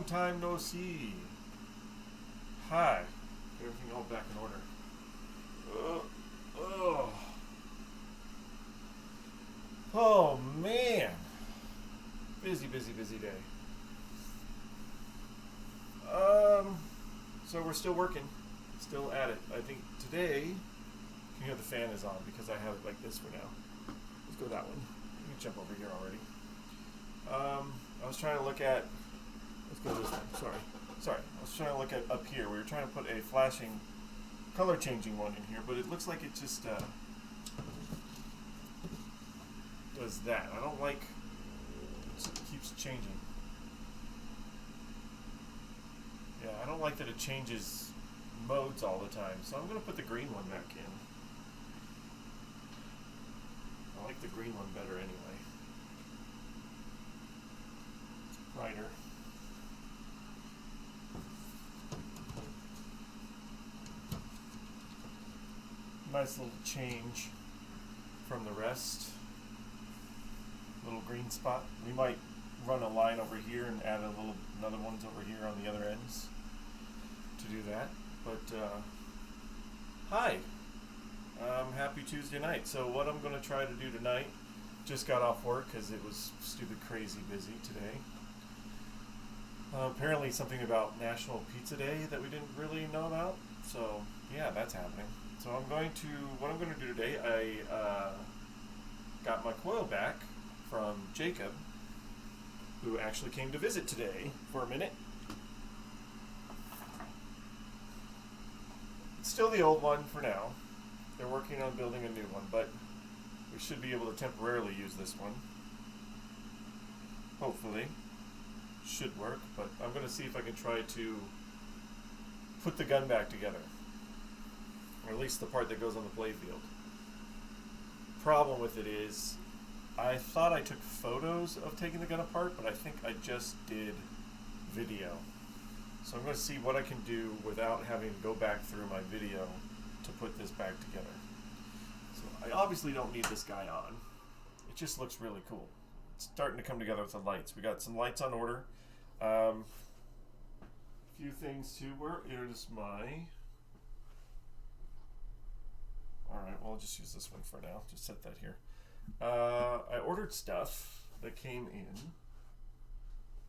time no see. Hi. Everything all back in order. Oh. Oh man. Busy day. So we're still working. Still at it. I think today, you can hear the fan is on because I have it like this for now. Let's go that one. You can jump over here already. I was trying to look at, let's go this one, sorry. I was trying to look at up here. We were trying to put a flashing, color changing one in here, but it looks like it just does that. I don't like, it keeps changing. Yeah, I don't like that it changes modes all the time, so I'm going to put the green one back in. I like the green one better anyway. It's brighter. Nice little change from the rest. Little green spot. We might run a line over here and add another ones over here on the other ends to do that. But hi, happy Tuesday night. So what I'm going to try to do tonight, just got off work because it was stupid crazy busy today. Apparently something about National Pizza Day that we didn't really know about. So yeah, that's happening. So what I'm going to do today, I got my coil back from Jacob, who actually came to visit today for a minute. It's still the old one for now. They're working on building a new one, but we should be able to temporarily use this one. Hopefully. Should work, but I'm going to see if I can try to put the gun back together. Or at least the part that goes on the playfield. Problem with it is, I thought I took photos of taking the gun apart, but I think I just did video. So I'm going to see what I can do without having to go back through my video to put this back together. So I obviously don't need this guy on. It just looks really cool. It's starting to come together with the lights. We got some lights on order. A few things too. Where is my... Alright, well I'll just use this one for now. Just set that here. I ordered stuff that came in.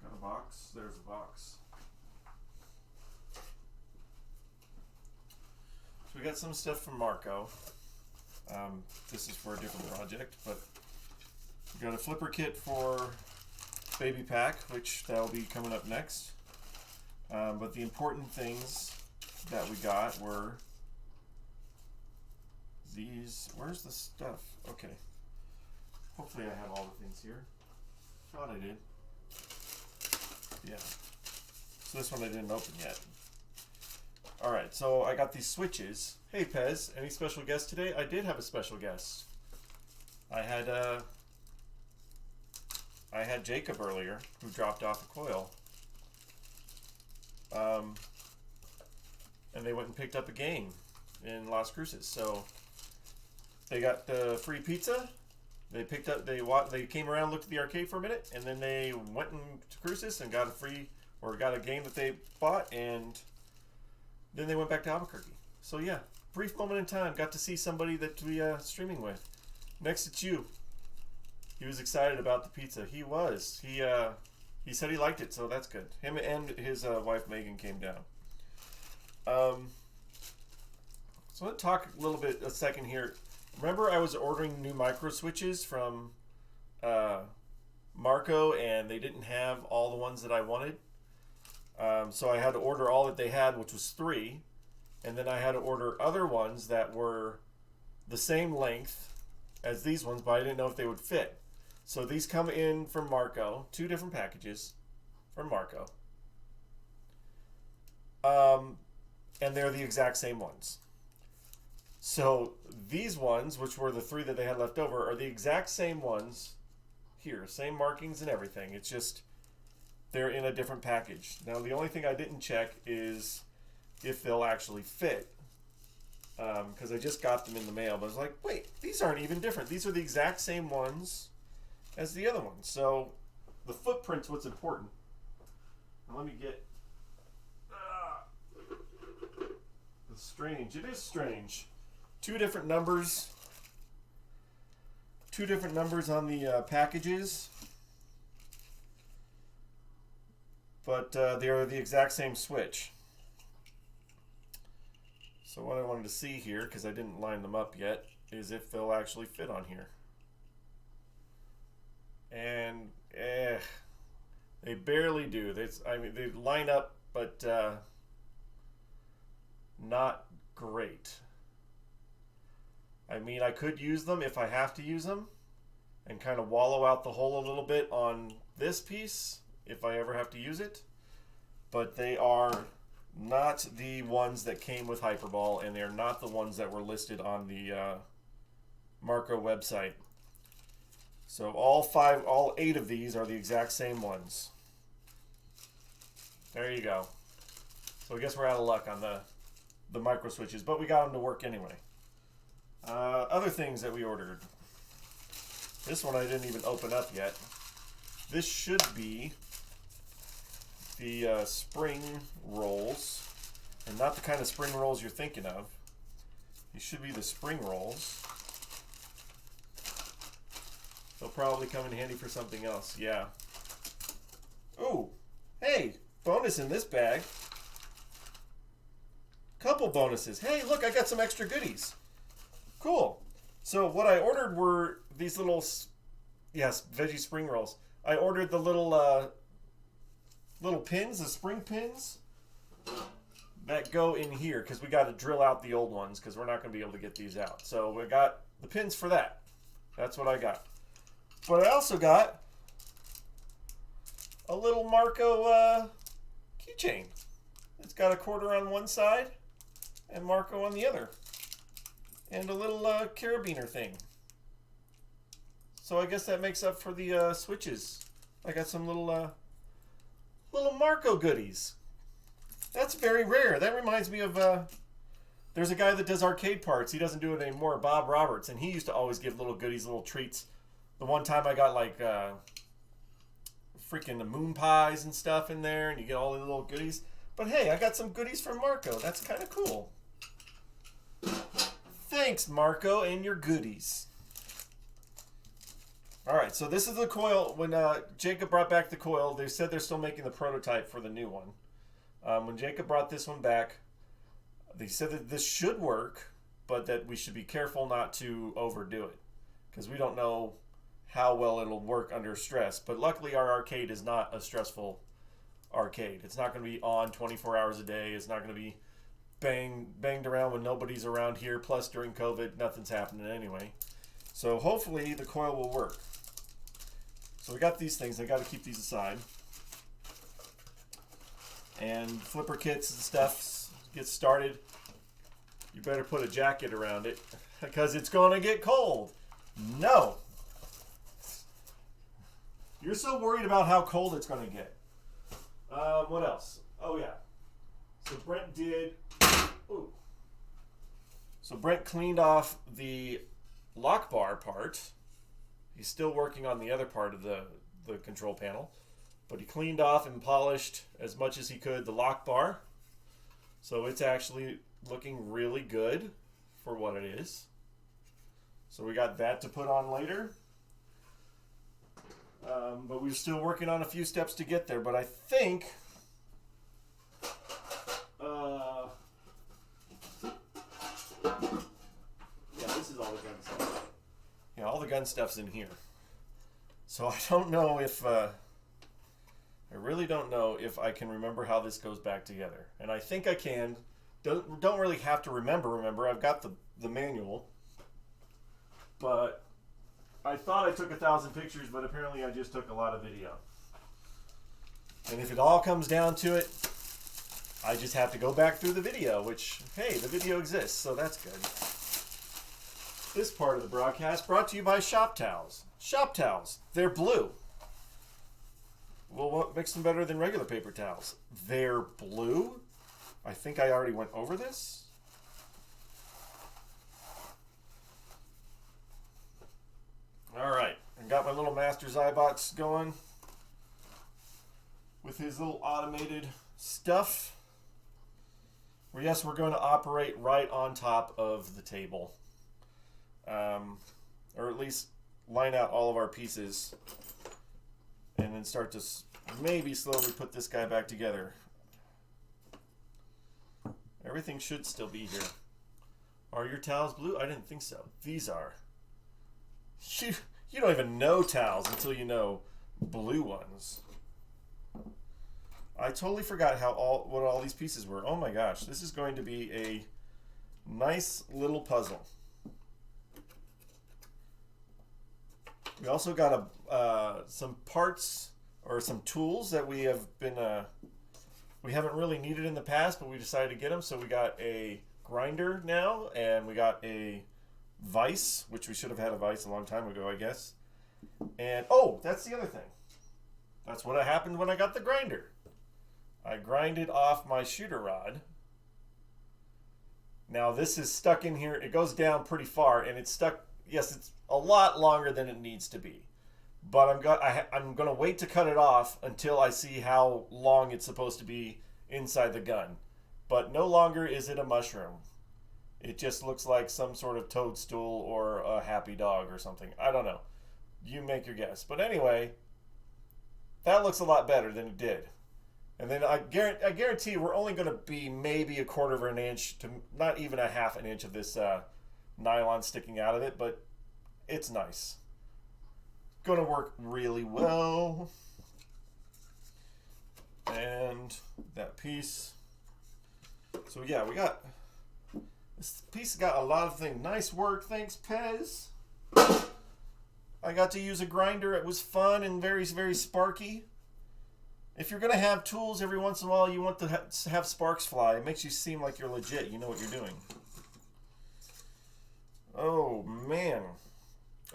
Got a box. There's a box. So we got some stuff from Marco. This is for a different project, but we got a flipper kit for Baby Pack, which that'll be coming up next. But the important things that we got were these. Where's the stuff? Okay. Hopefully I have all the things here. Thought I did. Yeah. So this one I didn't open yet. Alright, so I got these switches. Hey Pez, any special guests today? I did have a special guest. I had Jacob earlier, who dropped off a coil. And they went and picked up a game in Las Cruces. So they got the free pizza. They picked up, they came around, looked at the arcade for a minute, and then they went to Cruces and got a game that they bought, and then they went back to Albuquerque. So yeah, brief moment in time, got to see somebody that we streaming with. Next it's you. He was excited about the pizza. He was. He said he liked it, so that's good. Him and his wife Megan came down. So I want to talk a second here. Remember I was ordering new micro switches from Marco, and they didn't have all the ones that I wanted. So I had to order all that they had, which was 3. And then I had to order other ones that were the same length as these ones, but I didn't know if they would fit. So these come in from Marco, 2 different packages from Marco. And they're the exact same ones. So these ones, which were the 3 that they had left over, are the exact same ones here. Same markings and everything. It's just they're in a different package. Now the only thing I didn't check is if they'll actually fit. Because I just got them in the mail. But I was like, wait, these aren't even different. These are the exact same ones as the other ones. So the footprint's what's important. Now let me get... It's strange. It is strange. Two different numbers on the packages, but they are the exact same switch. So what I wanted to see here, because I didn't line them up yet, is if they'll actually fit on here. And they barely do. I mean, they line up, but not great. I mean, I could use them if I have to use them and kind of wallow out the hole a little bit on this piece if I ever have to use it. But they are not the ones that came with Hyperball, and they're not the ones that were listed on the Marco website. So all 8 of these are the exact same ones. There you go. So I guess we're out of luck on the micro switches, but we got them to work anyway. Other things that we ordered. This one I didn't even open up yet. This should be the spring rolls, and not the kind of spring rolls you're thinking of. These should be the spring rolls. They'll probably come in handy for something else. Yeah. Ooh, hey, bonus in this bag. Couple bonuses. Hey, look, I got some extra goodies. Cool. So what I ordered were these little, yes, veggie spring rolls. I ordered the little pins, the spring pins that go in here, because we got to drill out the old ones because we're not going to be able to get these out. So we got the pins for that. That's what I got. But I also got a little Marco keychain. It's got a quarter on one side and Marco on the other. And a little carabiner thing. So I guess that makes up for the switches. I got some little Marco goodies. That's very rare. That reminds me of, there's a guy that does arcade parts. He doesn't do it anymore, Bob Roberts. And he used to always give little goodies, little treats. The one time I got like freaking the moon pies and stuff in there. And you get all the little goodies. But hey, I got some goodies from Marco. That's kind of cool. Thanks, Marco, and your goodies. All right, so this is the coil. When Jacob brought back the coil, they said they're still making the prototype for the new one. When Jacob brought this one back, they said that this should work, but that we should be careful not to overdo it, because we don't know how well it'll work under stress. But luckily, our arcade is not a stressful arcade. It's not going to be on 24 hours a day. It's not going to be banged around when nobody's around here. Plus, during COVID, nothing's happening anyway. So hopefully the coil will work. So we got these things. I got to keep these aside. And flipper kits and stuff get started. You better put a jacket around it because it's going to get cold. No. You're so worried about how cold it's going to get. What else? Oh, yeah. So Brent did... Ooh. So Brent cleaned off the lock bar part. He's still working on the other part of the control panel. But he cleaned off and polished as much as he could the lock bar. So it's actually looking really good for what it is. So we got that to put on later. But we're still working on a few steps to get there. But I think... yeah, this is all the gun stuff. Yeah, all the gun stuff's in here. So I don't know if... I really don't know if I can remember how this goes back together. And I think I can. Don't really have to remember. I've got the manual. But I thought I took 1,000 pictures, but apparently I just took a lot of video. And if it all comes down to it, I just have to go back through the video, which, hey, the video exists, so that's good. This part of the broadcast brought to you by Shop Towels. Shop Towels, they're blue. Well, what makes them better than regular paper towels? They're blue? I think I already went over this. All right, I got my little Master's iBox going. with his little automated stuff. Well, yes, we're going to operate right on top of the table. Or at least line out all of our pieces and then start to maybe slowly put this guy back together. Everything should still be here. Are your towels blue? I didn't think so. These are. You don't even know towels until you know blue ones. I totally forgot what all these pieces were. Oh my gosh, this is going to be a nice little puzzle. We also got some parts or some tools that we haven't really needed in the past, but we decided to get them. So we got a grinder now, and we got a vise, which we should have had a vise a long time ago, I guess. And oh, that's the other thing. That's what happened when I got the grinder. I grinded off my shooter rod. Now this is stuck in here. It goes down pretty far, and it's stuck. Yes, it's a lot longer than it needs to be. But I'm going to wait to cut it off until I see how long it's supposed to be inside the gun. But no longer is it a mushroom. It just looks like some sort of toadstool or a happy dog or something. I don't know. You make your guess. But anyway, that looks a lot better than it did. And then I guarantee we're only going to be maybe a quarter of an inch to not even a half an inch of this nylon sticking out of it, but it's nice. Going to work really well. And that piece. So yeah, we got this piece. Got a lot of things. Nice work, thanks, Pez. I got to use a grinder. It was fun and very, very sparky. If you're gonna have tools every once in a while, you want to have sparks fly. It makes you seem like you're legit. You know what you're doing. Oh man.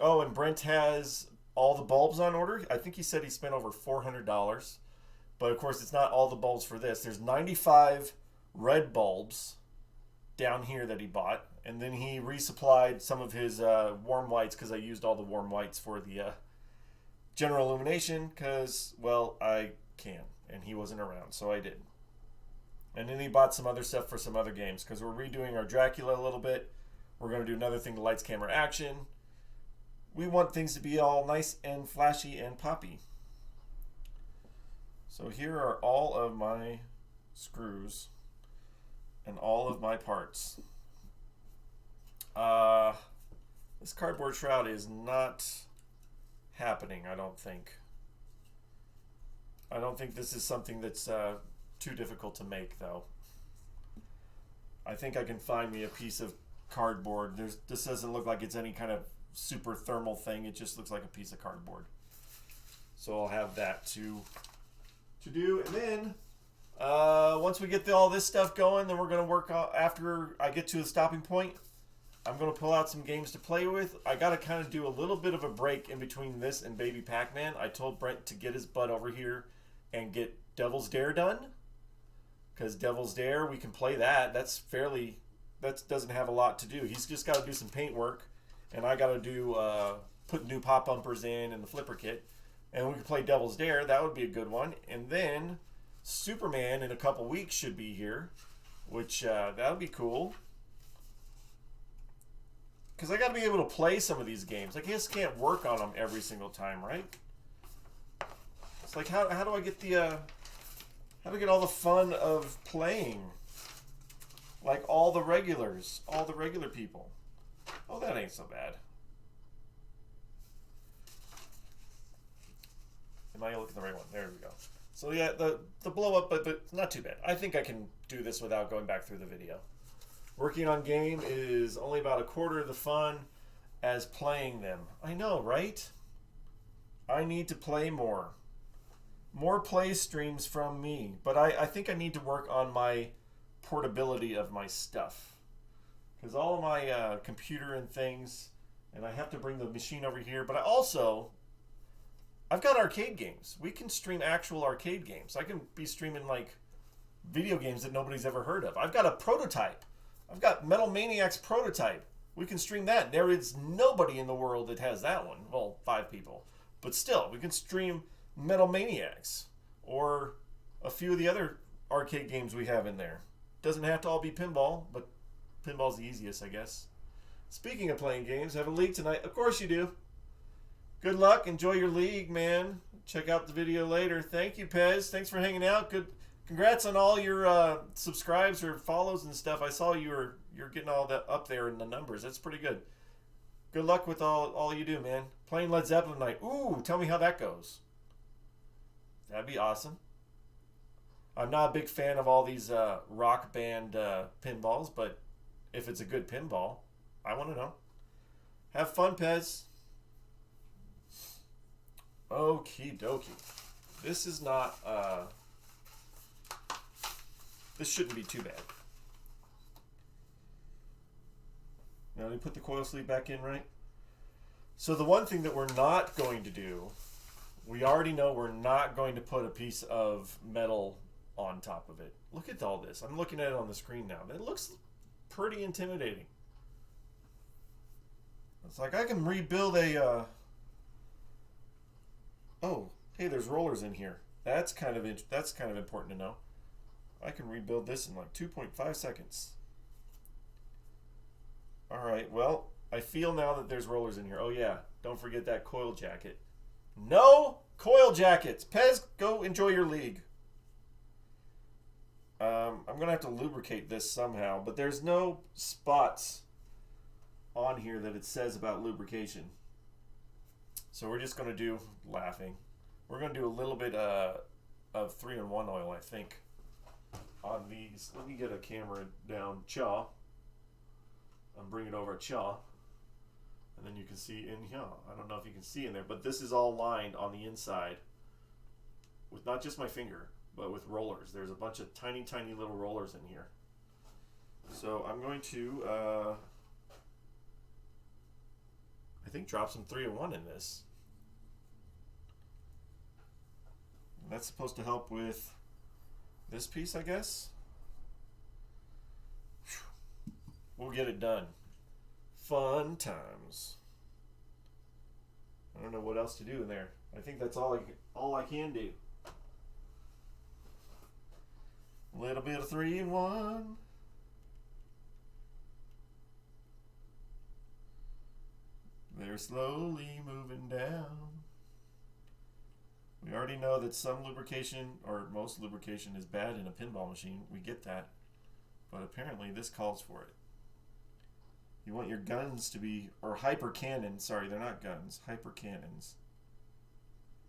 Oh, and Brent has all the bulbs on order. I think he said he spent over $400. But of course, it's not all the bulbs for this. There's 95 red bulbs down here that he bought. And then he resupplied some of his warm whites because I used all the warm whites for the general illumination because, well, I can. And he wasn't around, so I did. And then he bought some other stuff for some other games because we're redoing our Dracula a little bit. We're going to do another thing, the lights, camera, action. We want things to be all nice and flashy and poppy. So here are all of my screws and all of my parts. This cardboard shroud is not happening, I don't think. I don't think this is something that's too difficult to make, though. I think I can find me a piece of cardboard. This doesn't look like it's any kind of super thermal thing. It just looks like a piece of cardboard. So I'll have that to do. And then once we get all this stuff going, then we're going to work on, after I get to a stopping point, I'm going to pull out some games to play with. I got to kind of do a little bit of a break in between this and Baby Pac-Man. I told Brent to get his butt over here and get Devil's Dare done. Because Devil's Dare, we can play that. That doesn't have a lot to do. He's just got to do some paint work. And I got to do, put new pop bumpers in and the flipper kit. And we can play Devil's Dare. That would be a good one. And then Superman in a couple weeks should be here. Which, that would be cool. Because I got to be able to play some of these games. I just can't work on them every single time, right? It's like, how do I get how do I get all the fun of playing? Like all the regular people. Oh, that ain't so bad. Am I looking at the right one? There we go. So yeah, the blow up, but not too bad. I think I can do this without going back through the video. Working on game is only about a quarter of the fun as playing them. I know, right? I need to play more. More play streams from me. But I think I need to work on my portability of my stuff. Because all of my computer and things, and I have to bring the machine over here. But I've got arcade games. We can stream actual arcade games. I can be streaming like video games that nobody's ever heard of. I've got a prototype. I've got Metal Maniacs Prototype. We can stream that. There is nobody in the world that has that one. Well, 5 people. But still, we can stream Metal Maniacs. or a few of the other arcade games we have in there. Doesn't have to all be pinball, but pinball's the easiest, I guess. Speaking of playing games, have a league tonight? Of course you do. Good luck. Enjoy your league, man. Check out the video later. Thank you, Pez. Thanks for hanging out. Good. Congrats on all your subscribes or follows and stuff. I saw you're getting all that up there in the numbers. That's pretty good. Good luck with all you do, man. Playing Led Zeppelin tonight. Ooh, tell me how that goes. That'd be awesome. I'm not a big fan of all these rock band pinballs, but if it's a good pinball, I want to know. Have fun, Pez. Okie dokie. This is not, this shouldn't be too bad. Now, let me put the coil sleeve back in, right? So the one thing that we're not going to do, we already know we're not going to put a piece of metal on top of it. Look at all this. I'm looking at it on the screen now. It looks pretty intimidating. It's like I can rebuild a... Oh, hey, there's rollers in here. That's kind of important to know. I can rebuild this in like 2.5 seconds. All right, well, I feel now that there's rollers in here. Oh yeah, don't forget that coil jacket. No coil jackets. Pez, go enjoy your league. I'm gonna have to lubricate this somehow, but there's no spots on here that it says about lubrication. So we're just gonna do, laughing, we're gonna do a little bit of 3-in-1 oil, I think, on these. Let me get a camera down, Chaw, and bring it over Chaw, and then you can see in here. I don't know if you can see in there, but this is all lined on the inside with not just my finger, but with rollers. There's a bunch of tiny, tiny little rollers in here. So I'm going to, I think, drop some 3-in-1 in this. And that's supposed to help with this piece, I guess. We'll get it done. Fun times. I don't know what else to do in there. I think that's all I can do. A little bit of 3-in-1. They're slowly moving down. We already know that some lubrication, or most lubrication, is bad in a pinball machine. We get that. But apparently this calls for it. You want your guns to be, or HyperCannon, sorry, they're not guns, HyperCannons.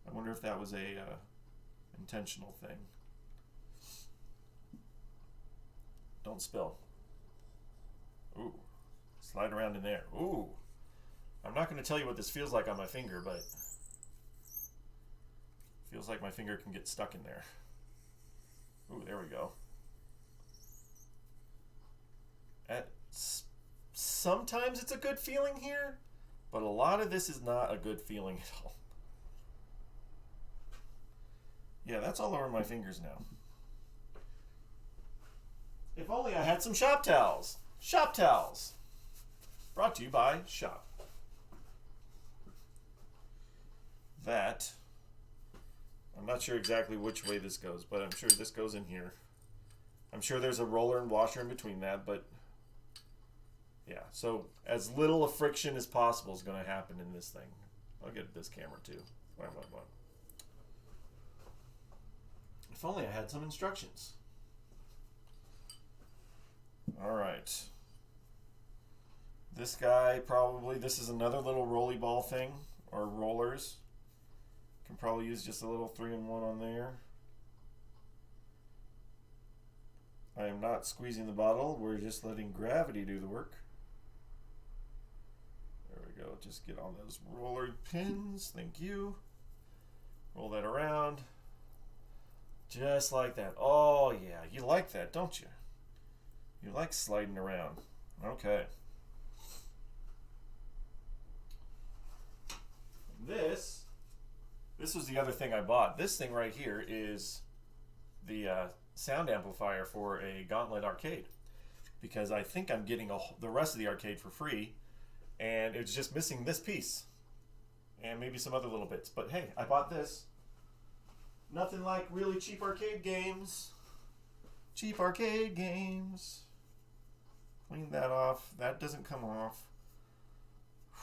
I wonder if that was a intentional thing. Don't spill. Ooh, slide around in there. Ooh, I'm not going to tell you what this feels like on my finger, but it feels like my finger can get stuck in there. Ooh, there we go. Sometimes it's a good feeling here, but a lot of this is not a good feeling at all. Yeah, that's all over my fingers now. If only I had some shop towels. Shop towels. Brought to you by Shop. That, I'm not sure exactly which way this goes, but I'm sure this goes in here. I'm sure there's a roller and washer in between that, but yeah, so as little of friction as possible is going to happen in this thing. I'll get this camera too. If only I had some instructions. All right. This guy probably, this is another little rolly ball thing, or rollers. Can probably use just a little 3-in-1 on there. I am not squeezing the bottle. We're just letting gravity do the work. There we go. Just get on those roller pins. Thank you. Roll that around. Just like that. Oh, yeah. You like that, don't you? You like sliding around. Okay. This was the other thing I bought. This thing right here is the sound amplifier for a Gauntlet arcade, because I think I'm getting the rest of the arcade for free, and it's just missing this piece and maybe some other little bits. But hey, I bought this. Nothing like really cheap arcade games. Cheap arcade games. Clean that off. That doesn't come off.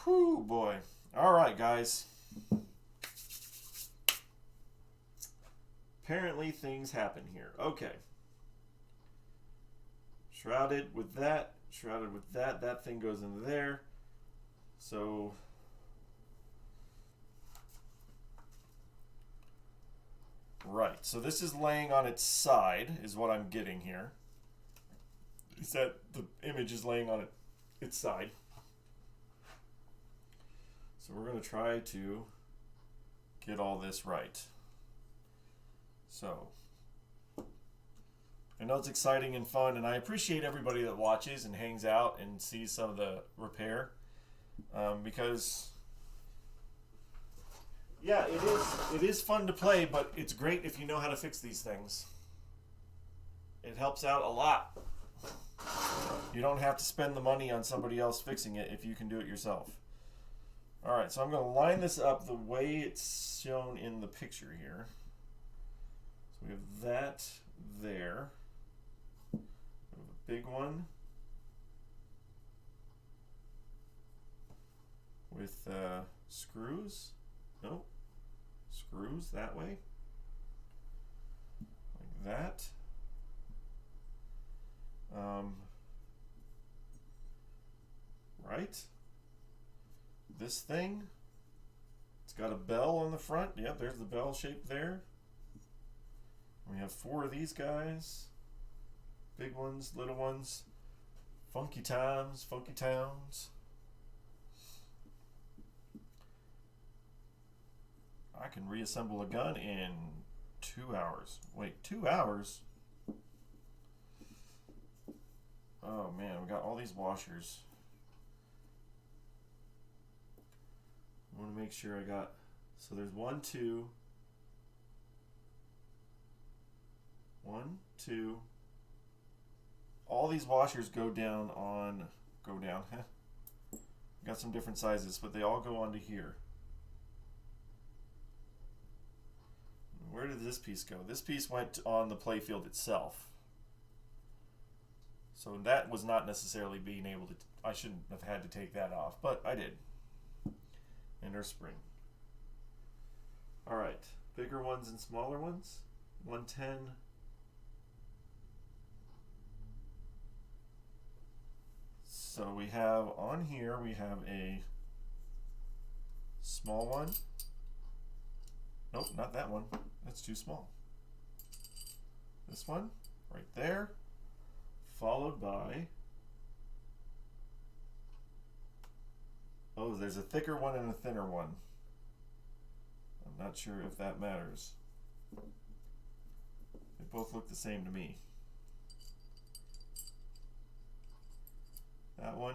Whew, boy. All right, guys. Apparently things happen here. Okay. Shrouded with that. Shrouded with that. That thing goes into there. So... Right, so this is laying on its side, is what I'm getting here. Is that the image is laying on its side. So we're going to try to get all this right. So, I know it's exciting and fun, and I appreciate everybody that watches and hangs out and sees some of the repair. Because... yeah, it is fun to play, but it's great if you know how to fix these things. It helps out a lot. You don't have to spend the money on somebody else fixing it if you can do it yourself. Alright, so I'm going to line this up the way it's shown in the picture here. So we have that there. We have a big one with screws. Nope. Screws that way, like that. Right. This thing, it's got a bell on the front. Yep, there's the bell shape there. We have 4 of these guys. Big ones, little ones. Funky times, funky towns. I can reassemble a gun in 2 hours. Wait, 2 hours? Oh man, we got all these washers. I want to make sure I got... so there's 1, 2. 1, 2. All these washers go down on... go down. Got some different sizes, but they all go onto here. Where did this piece go? This piece went on the playfield itself. So that was not necessarily being able to... I shouldn't have had to take that off, but I did. And our spring. Alright, bigger ones and smaller ones. 110. So we have, on here, we have a small one. Nope, not that one. That's too small. This one, right there, followed by... oh, there's a thicker one and a thinner one. I'm not sure if that matters. They both look the same to me. That one.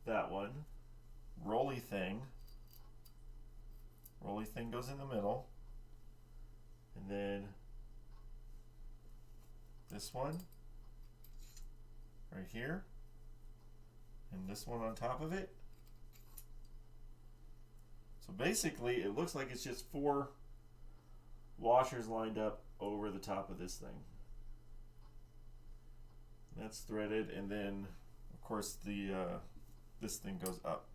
That one. Rolly thing. Rolly thing goes in the middle. And then this one right here. And this one on top of it. So basically it looks like it's just 4 washers lined up over the top of this thing. That's threaded, and then of course the this thing goes up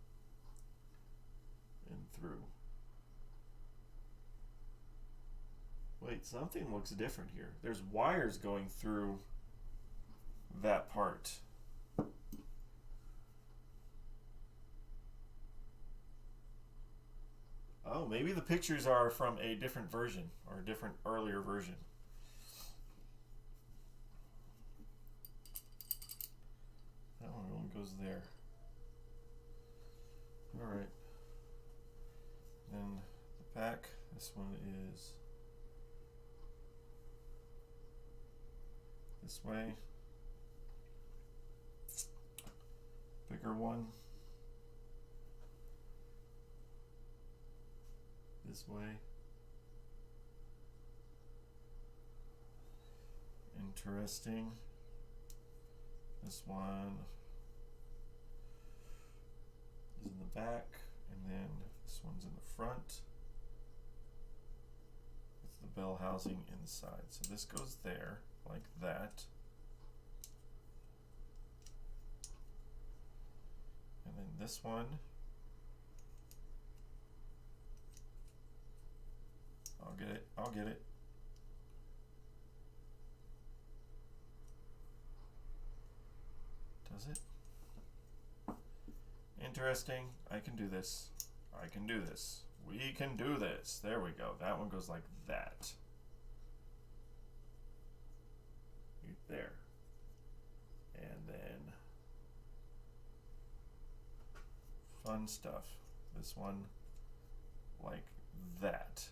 and through. Wait, something looks different here. There's wires going through that part. Oh, maybe the pictures are from a different version or a different earlier version. That one only goes there. Alright. Then the back, this one is this way. Bigger one. This way. Interesting. This one is in the back, and then this one's in the front. the bell housing inside. So this goes there like that. And then this one, I'll get it, I'll get it. Does it? Interesting. I can do this. I can do this. We can do this. There we go. That one goes like that. Right there. And then fun stuff. This one like that.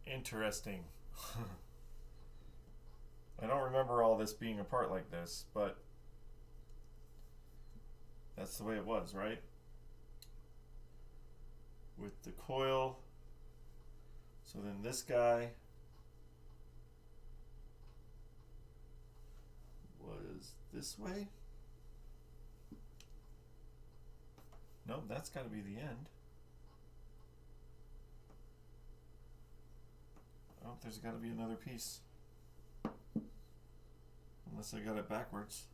Interesting. I don't remember all this being apart like this, but that's the way it was, right? With the coil. So then this guy was this way. Nope, that's got to be the end. Oh, there's got to be another piece. Unless I got it backwards.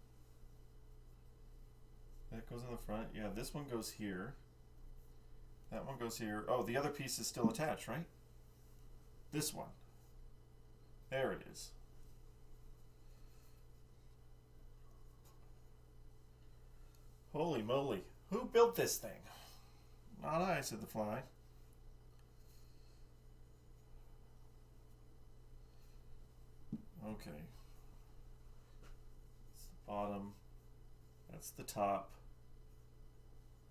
That goes in the front. Yeah, this one goes here. That one goes here. Oh, the other piece is still attached, right? This one. There it is. Holy moly. Who built this thing? Not I, said the fly. Okay. That's the bottom. That's the top.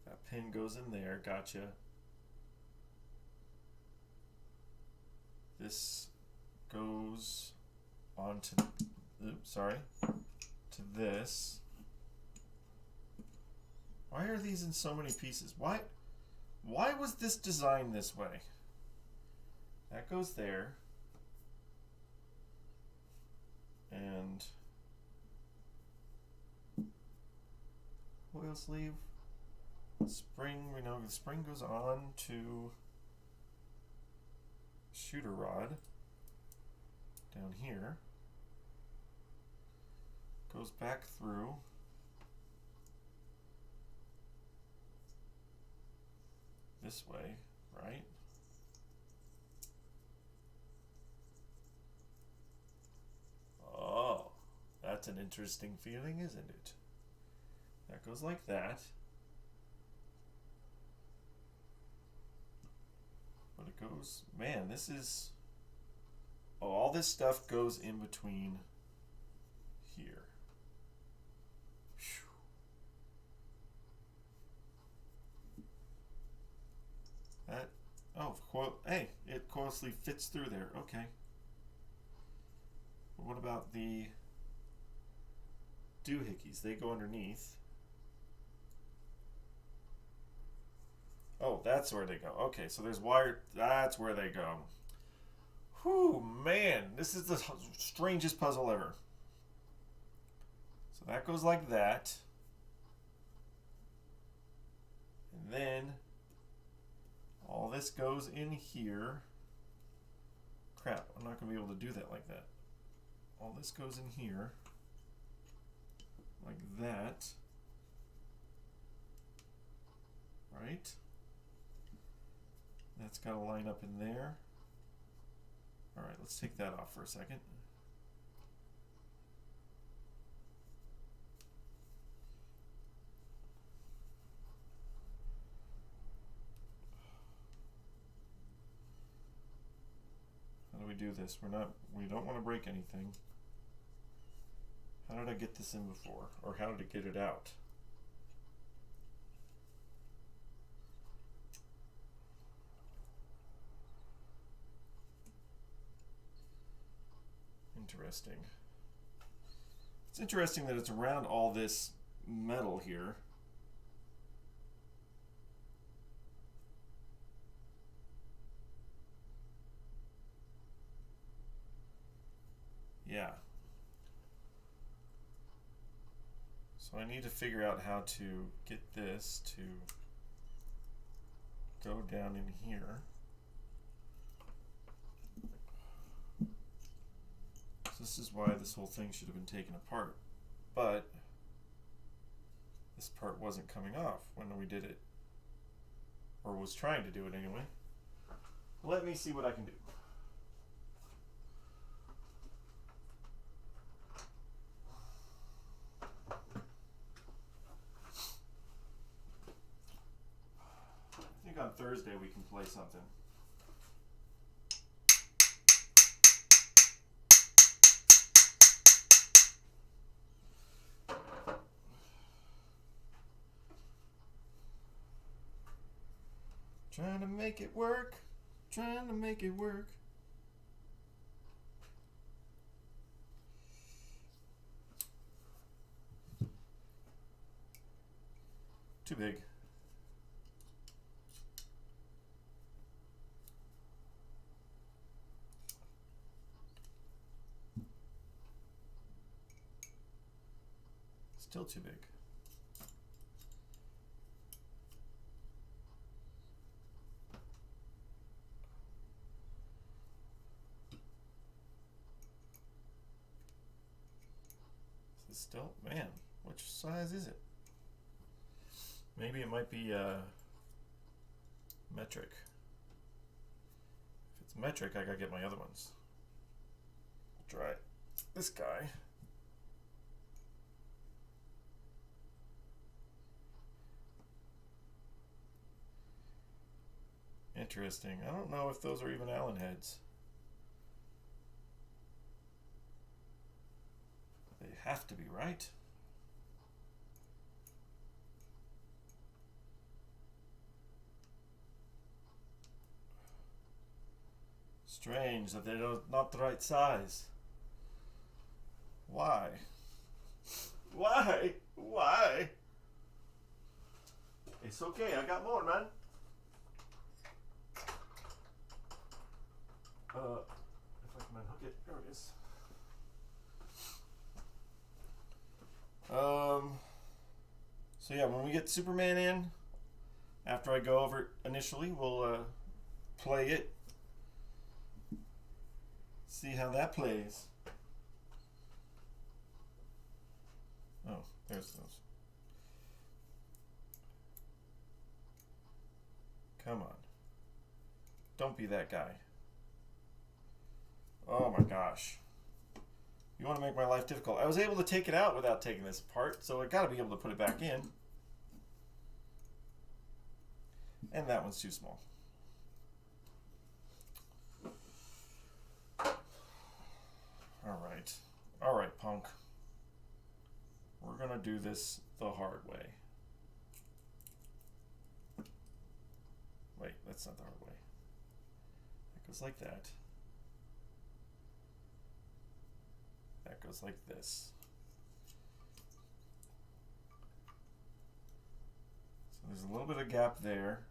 That pin goes in there. Gotcha. This goes on to, oops, sorry, to this. Why are these in so many pieces? Why was this designed this way? That goes there. And coil sleeve, spring, we know the spring goes on to shooter rod down here, goes back through this way, right? Oh, that's an interesting feeling, isn't it? That goes like that. But it goes, man, this is, oh, all this stuff goes in between here. Whew. That, oh, coil, hey, it coil sleeve fits through there, okay. But what about the doohickeys? They go underneath. Oh, that's where they go. Okay, so there's wire. That's where they go. Whew, man. This is the strangest puzzle ever. So that goes like that. And then all this goes in here. Crap, I'm not going to be able to do that like that. All this goes in here. Like that. Right? That's got to line up in there. All right, let's take that off for a second. How do we do this? We don't want to break anything. How did I get this in before? Or how did it get it out? Interesting. It's interesting that it's around all this metal here. Yeah. So I need to figure out how to get this to go down in here. So this is why this whole thing should have been taken apart. But this part wasn't coming off when we did it. Or was trying to do it anyway. Let me see what I can do. I think on Thursday we can play something. Trying to make it work. Trying to make it work. Too big. Still too big. Still, man, which size is it? Maybe it might be metric. If it's metric, I gotta get my other ones. I'll try this guy. Interesting. I don't know if those are even Allen heads. They have to be, right? Strange that they're not the right size. Why? Why? Why? It's okay, I got more, man. If I can unhook it, there it is. So yeah, when we get Superman in, after I go over it initially, we'll play it. See how that plays. Oh, there's those. Come on. Don't be that guy. Oh my gosh. You want to make my life difficult. I was able to take it out without taking this apart, so I got to be able to put it back in. And that one's too small. Alright. Alright, punk. We're going to do this the hard way. Wait, that's not the hard way. It goes like that. That goes like this. So there's a little bit of gap there.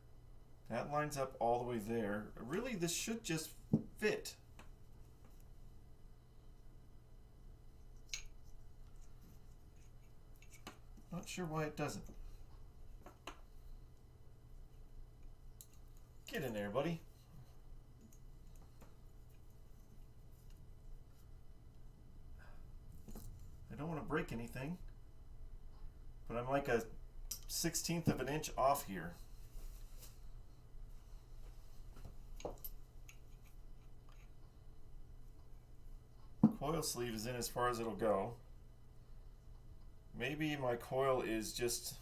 That lines up all the way there. Really, this should just fit. Not sure why it doesn't. Get in there, buddy. I don't want to break anything, but I'm like a 1/16 of an inch off here. Coil sleeve is in as far as it'll go. Maybe my coil is just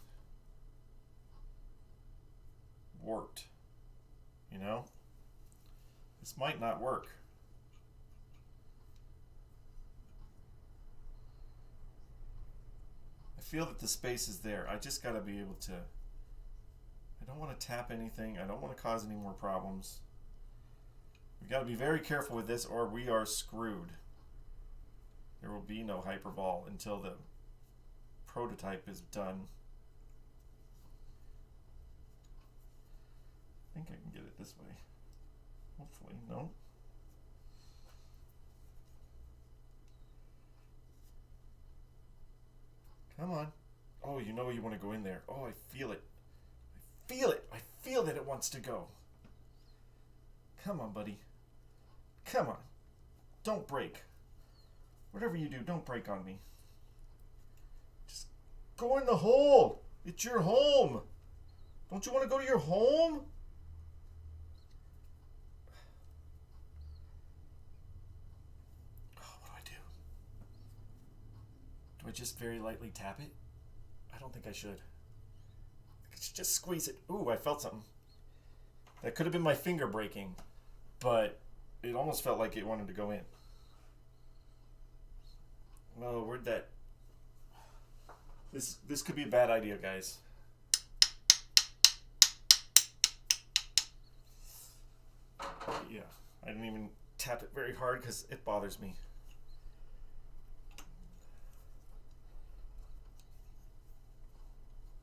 warped, you know? This might not work. I feel that the space is there. I just gotta be able to, I don't want to tap anything. I don't want to cause any more problems. We gotta be very careful with this or we are screwed. There will be no hyperball until the prototype is done. I think I can get it this way. Hopefully, no. Come on. Oh, you know you want to go in there. Oh, I feel it. I feel it. I feel that it wants to go. Come on, buddy. Come on. Don't break. Whatever you do, don't break on me. Just go in the hole. It's your home. Don't you want to go to your home? Oh, what do? Do I just very lightly tap it? I don't think I should. I should just squeeze it. Ooh, I felt something. That could have been my finger breaking, but it almost felt like it wanted to go in. Oh, where'd that... This could be a bad idea, guys. Yeah, I didn't even tap it very hard because it bothers me.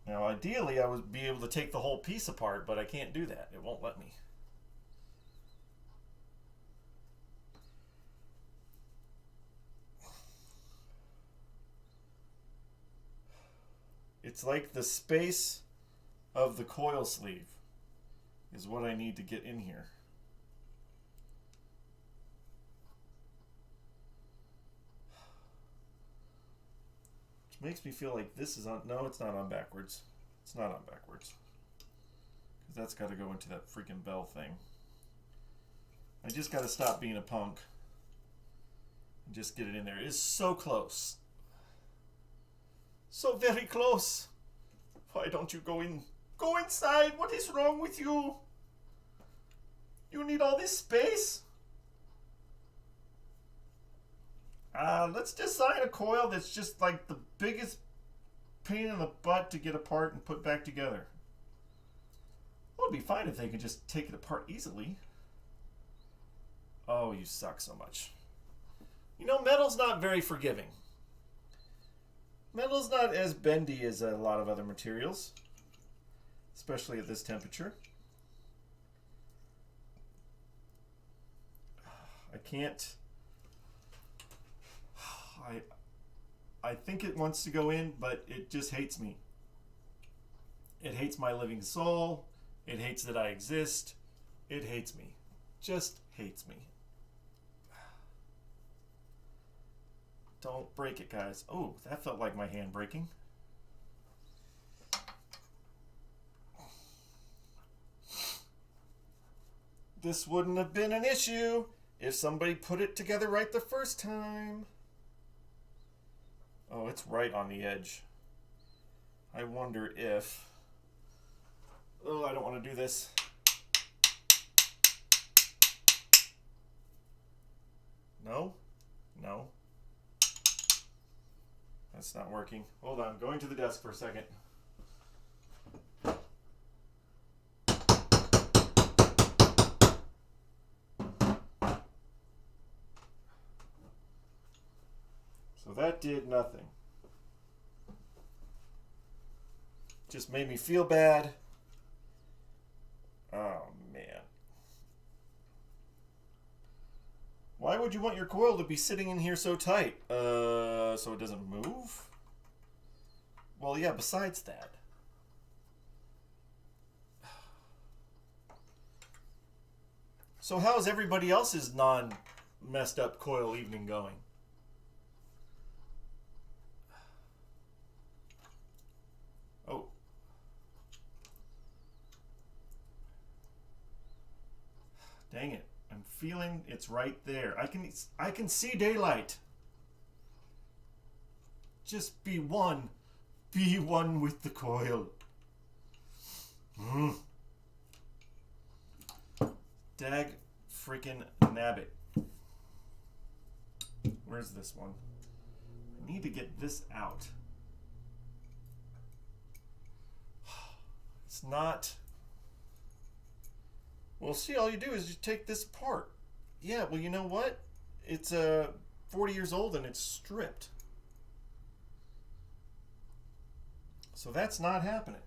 Now, ideally, I would be able to take the whole piece apart, but I can't do that. It won't let me. It's like the space of the coil sleeve is what I need to get in here. Which makes me feel like this is on... No, it's not on backwards. It's not on backwards. Because that's got to go into that freaking bell thing. I just got to stop being a punk. And just get it in there. It is so close. So very close. Why don't you go in? Go inside. What is wrong with you? You need all this space? Let's design a coil that's just like the biggest pain in the butt to get apart and put back together. Well, it'd be fine if they could just take it apart easily. Oh, you suck so much. You know, metal's not very forgiving. Metal's not as bendy as a lot of other materials, especially at this temperature. I can't... I think it wants to go in, but it just hates me. It hates my living soul. It hates that I exist. It hates me. Just hates me. Don't break it, guys. Oh, that felt like my hand breaking. This wouldn't have been an issue if somebody put it together right the first time. Oh, it's right on the edge. I wonder if... Oh, I don't want to do this. No? No. That's not working. Hold on, going to the desk for a second. So that did nothing. Just made me feel bad. Oh, man. Why would you want your coil to be sitting in here so tight? So it doesn't move? Well, yeah, besides that. So how's everybody else's non-messed up coil evening going? Oh. Dang it. I'm feeling it's right there. I can see daylight. Just be one. Be one with the coil. Dag freaking nabbit. Where's this one? I need to get this out. It's not... Well, see, all you do is you take this apart. Yeah, well, you know what? It's 40 years old and it's stripped. So that's not happening.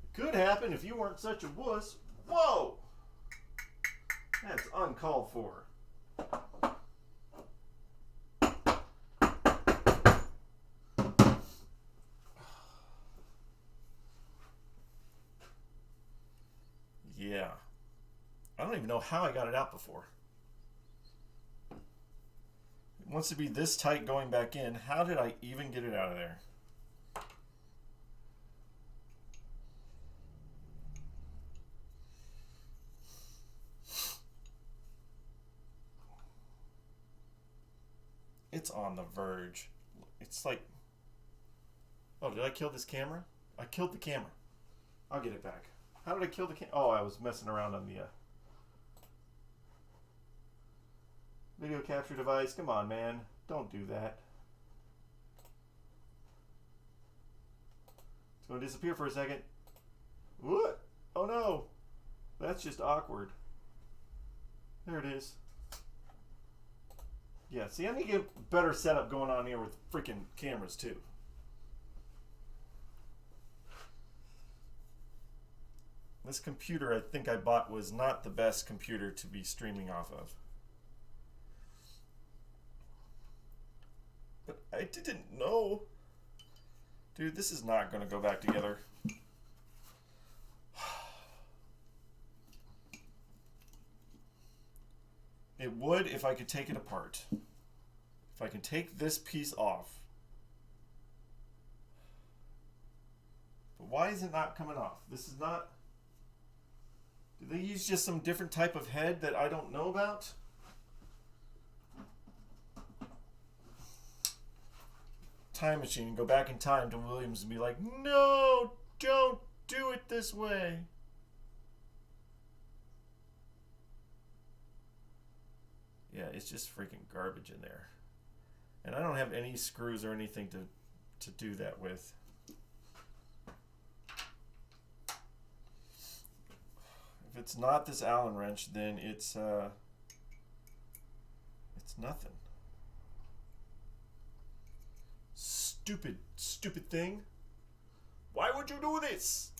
It could happen if you weren't such a wuss. Whoa! That's uncalled for. even know how I got it out before. It wants to be this tight going back in. How did I even get it out of there? It's on the verge. It's like... Oh, did I kill this camera? I killed the camera. I'll get it back. How did I kill the camera? Oh, I was messing around on the video capture device. Come on, man. Don't do that. It's going to disappear for a second. What? Oh, no. That's just awkward. There it is. Yeah, see, I need to get better setup going on here with freaking cameras, too. This computer I think I bought was not the best computer to be streaming off of. But I didn't know. Dude, this is not going to go back together. It would if I could take it apart. If I can take this piece off. But why is it not coming off? This is not... Do they use just some different type of head that I don't know about? Time machine. Go back in time to Williams and be like, no, don't do it this way. Yeah, it's just freaking garbage in there. And I don't have any screws or anything to do that with. If it's not this Allen wrench, then it's nothing. Stupid, stupid thing. Why would you do this?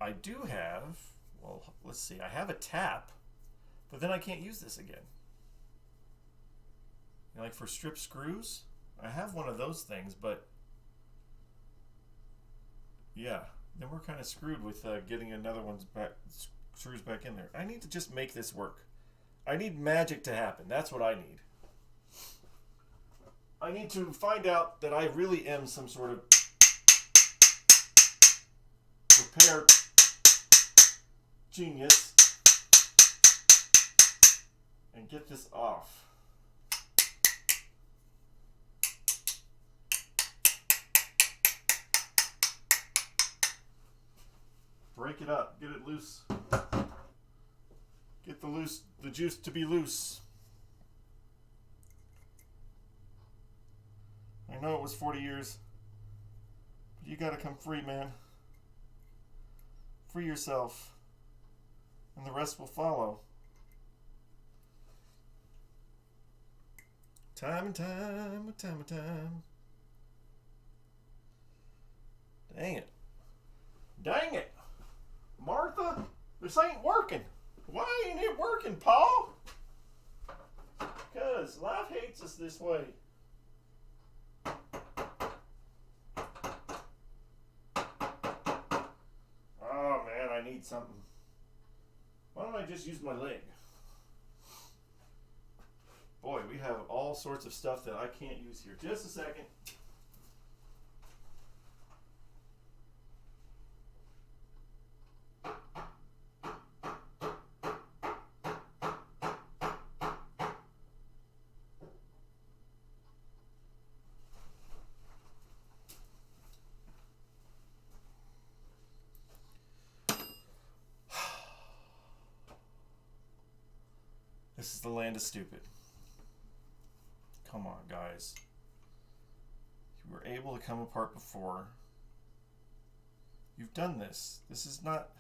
I do have, well, let's see. I have a tap, but then I can't use this again. You know, like for strip screws, I have one of those things, but yeah, then we're kind of screwed with getting another one's back, screws back in there. I need to just make this work. I need magic to happen. That's what I need. I need to find out that I really am some sort of repair genius and get this off. Break it up, get it loose. Get the juice to be loose. I know it was 40 years, but you gotta come free, man. Free yourself, and the rest will follow. Time and time, time and time. Dang it. Dang it! Martha, this ain't working. Why ain't it working, Paul? Because life hates us this way. Oh man, I need something. Why don't I just use my leg? Boy, we have all sorts of stuff that I can't use here. Just a second. This is the land of stupid. Come on, guys. You were able to come apart before. You've done this. This is not...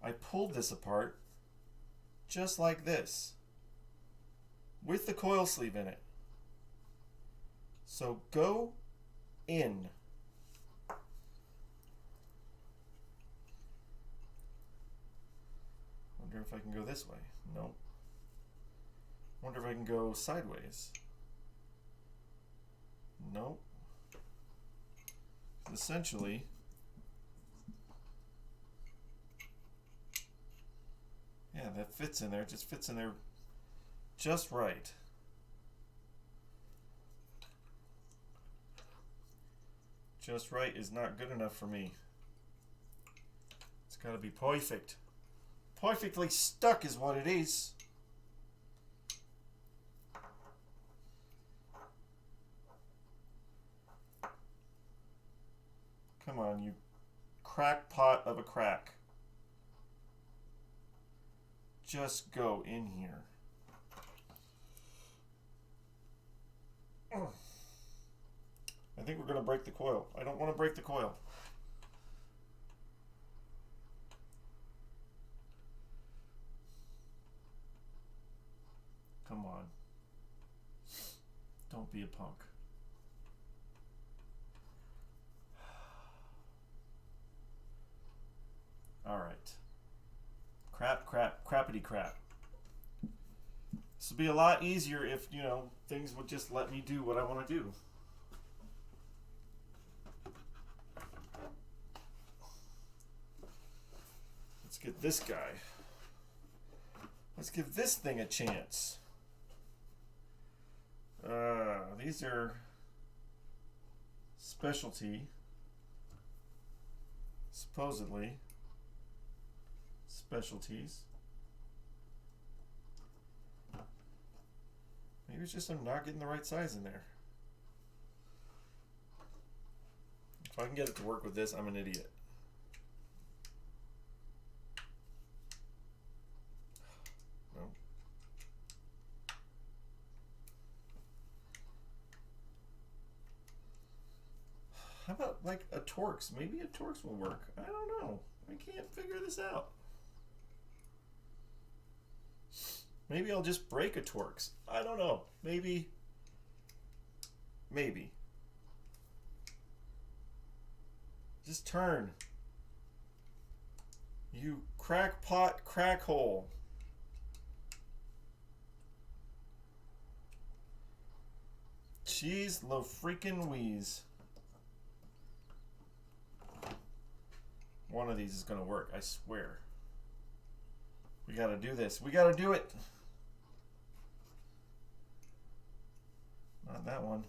I pulled this apart just like this, with the coil sleeve in it. So go in. Wonder if I can go this way. Nope. Wonder if I can go sideways. Nope. Essentially, yeah, that fits in there. It just fits in there just right. Just right is not good enough for me. It's got to be perfect. Perfectly stuck is what it is. Come on, you crackpot of a crack. Just go in here. I think we're going to break the coil. I don't want to break the coil. Come on. Don't be a punk. All right. Crappity crap. This would be a lot easier if, you know, things would just let me do what I want to do. Let's get this guy. Let's give this thing a chance. These are specialty, supposedly specialties. Maybe it's just I'm not getting the right size in there. If I can get it to work with this, I'm an idiot. No. How about like a Torx? Maybe a Torx will work. I don't know. I can't figure this out. Maybe I'll just break a Torx. I don't know. Maybe. Maybe. Just turn. You crackpot crackhole. Jeez, lo freaking wheeze. One of these is gonna work, I swear. We gotta do this. We gotta do it. Not that one.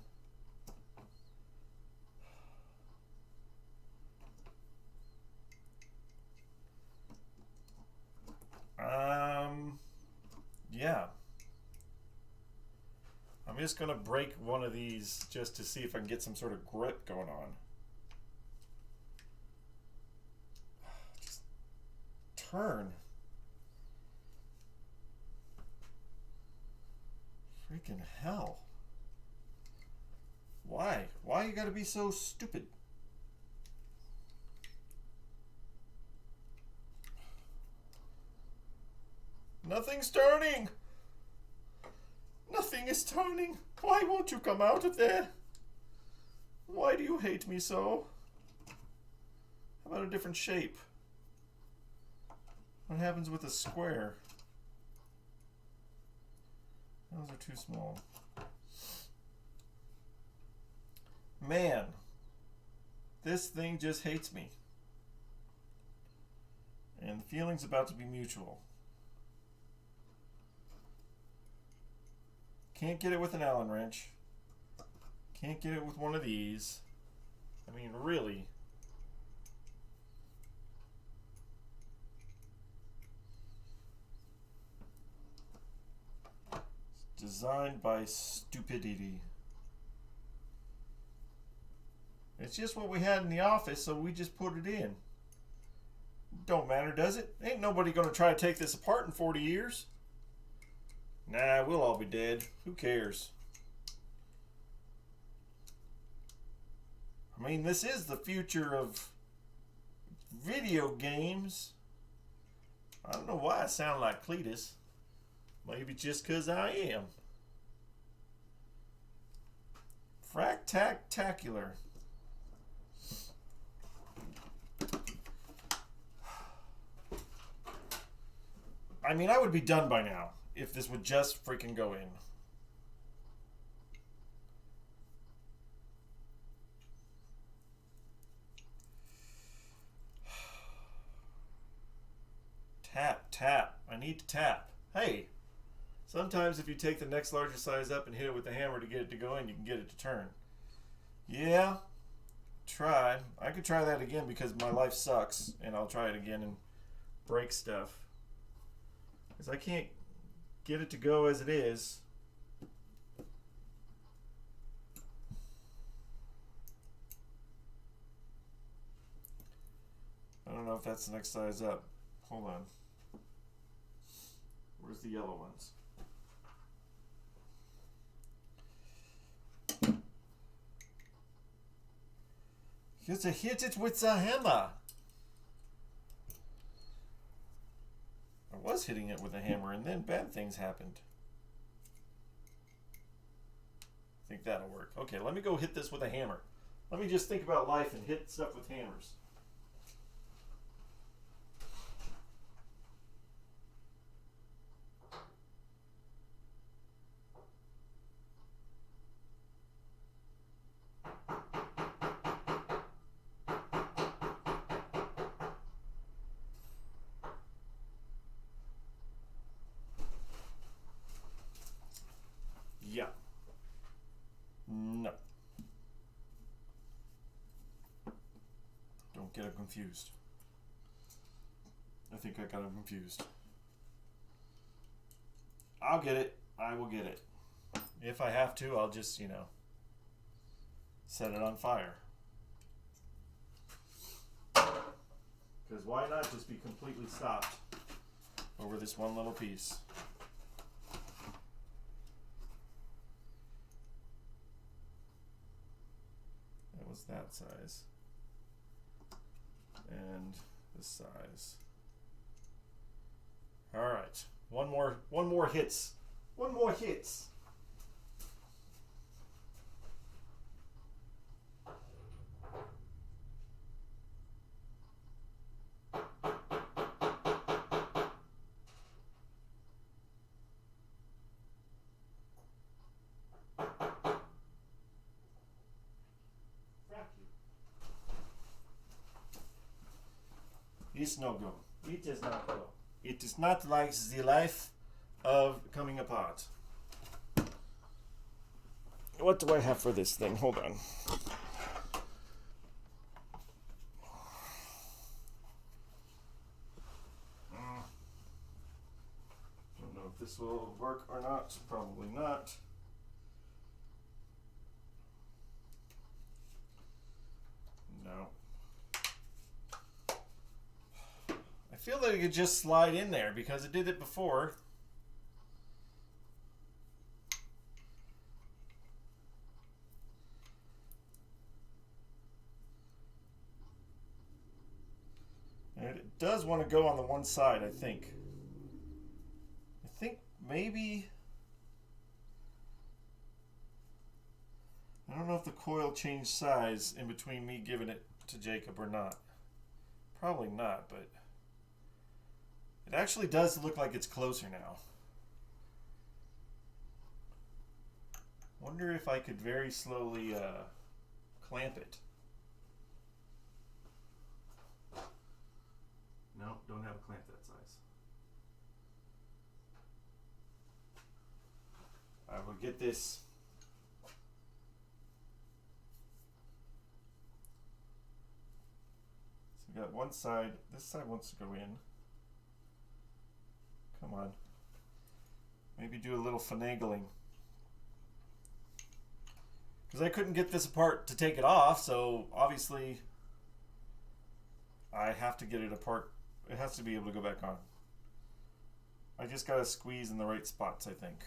Yeah. I'm just gonna break one of these just to see if I can get some sort of grip going on. Just turn. Freaking hell. Why? Why you gotta be so stupid? Nothing's turning! Nothing is turning! Why won't you come out of there? Why do you hate me so? How about a different shape? What happens with a square? Those are too small. Man, this thing just hates me. And the feeling's about to be mutual. Can't get it with an Allen wrench. Can't get it with one of these. I mean, really. It's designed by stupidity. It's just what we had in the office, so we just put it in. Don't matter, does it? Ain't nobody gonna try to take this apart in 40 years. Nah, we'll all be dead. Who cares? I mean, this is the future of video games. I don't know why I sound like Cletus. Maybe just because I am. Fractacular. I mean, I would be done by now if this would just freaking go in. tap. I need to tap. Hey, sometimes if you take the next larger size up and hit it with the hammer to get it to go in, you can get it to turn. Yeah, try. I could try that again because my life sucks, and I'll try it again and break stuff. Because I can't get it to go as it is. I don't know if that's the next size up. Hold on. Where's the yellow ones? You have to hit it with the hammer. I was hitting it with a hammer and then bad things happened. I think that'll work. Okay, let me go hit this with a hammer. Let me just think about life and hit stuff with hammers. Yeah. No. Don't get them confused. I think I got them confused. I'll get it. I will get it. If I have to, I'll just, set it on fire. Because why not just be completely stopped over this one little piece? That was that size. And this size. All right. One more hits. One more hits. It's no go. It is not go. It is not like the life of coming apart. What do I have for this thing? Hold on. Don't know if this will work or not. Probably not. No. I feel that it could just slide in there because it did it before. And it does want to go on the one side, I think. I think maybe... I don't know if the coil changed size in between me giving it to Jacob or not. Probably not, but... it actually does look like it's closer now. Wonder if I could very slowly clamp it. No, don't have a clamp that size. I will get this. So we got one side. This side wants to go in. Come on. Maybe do a little finagling. Because I couldn't get this apart to take it off, so obviously I have to get it apart. It has to be able to go back on. I just got to squeeze in the right spots, I think.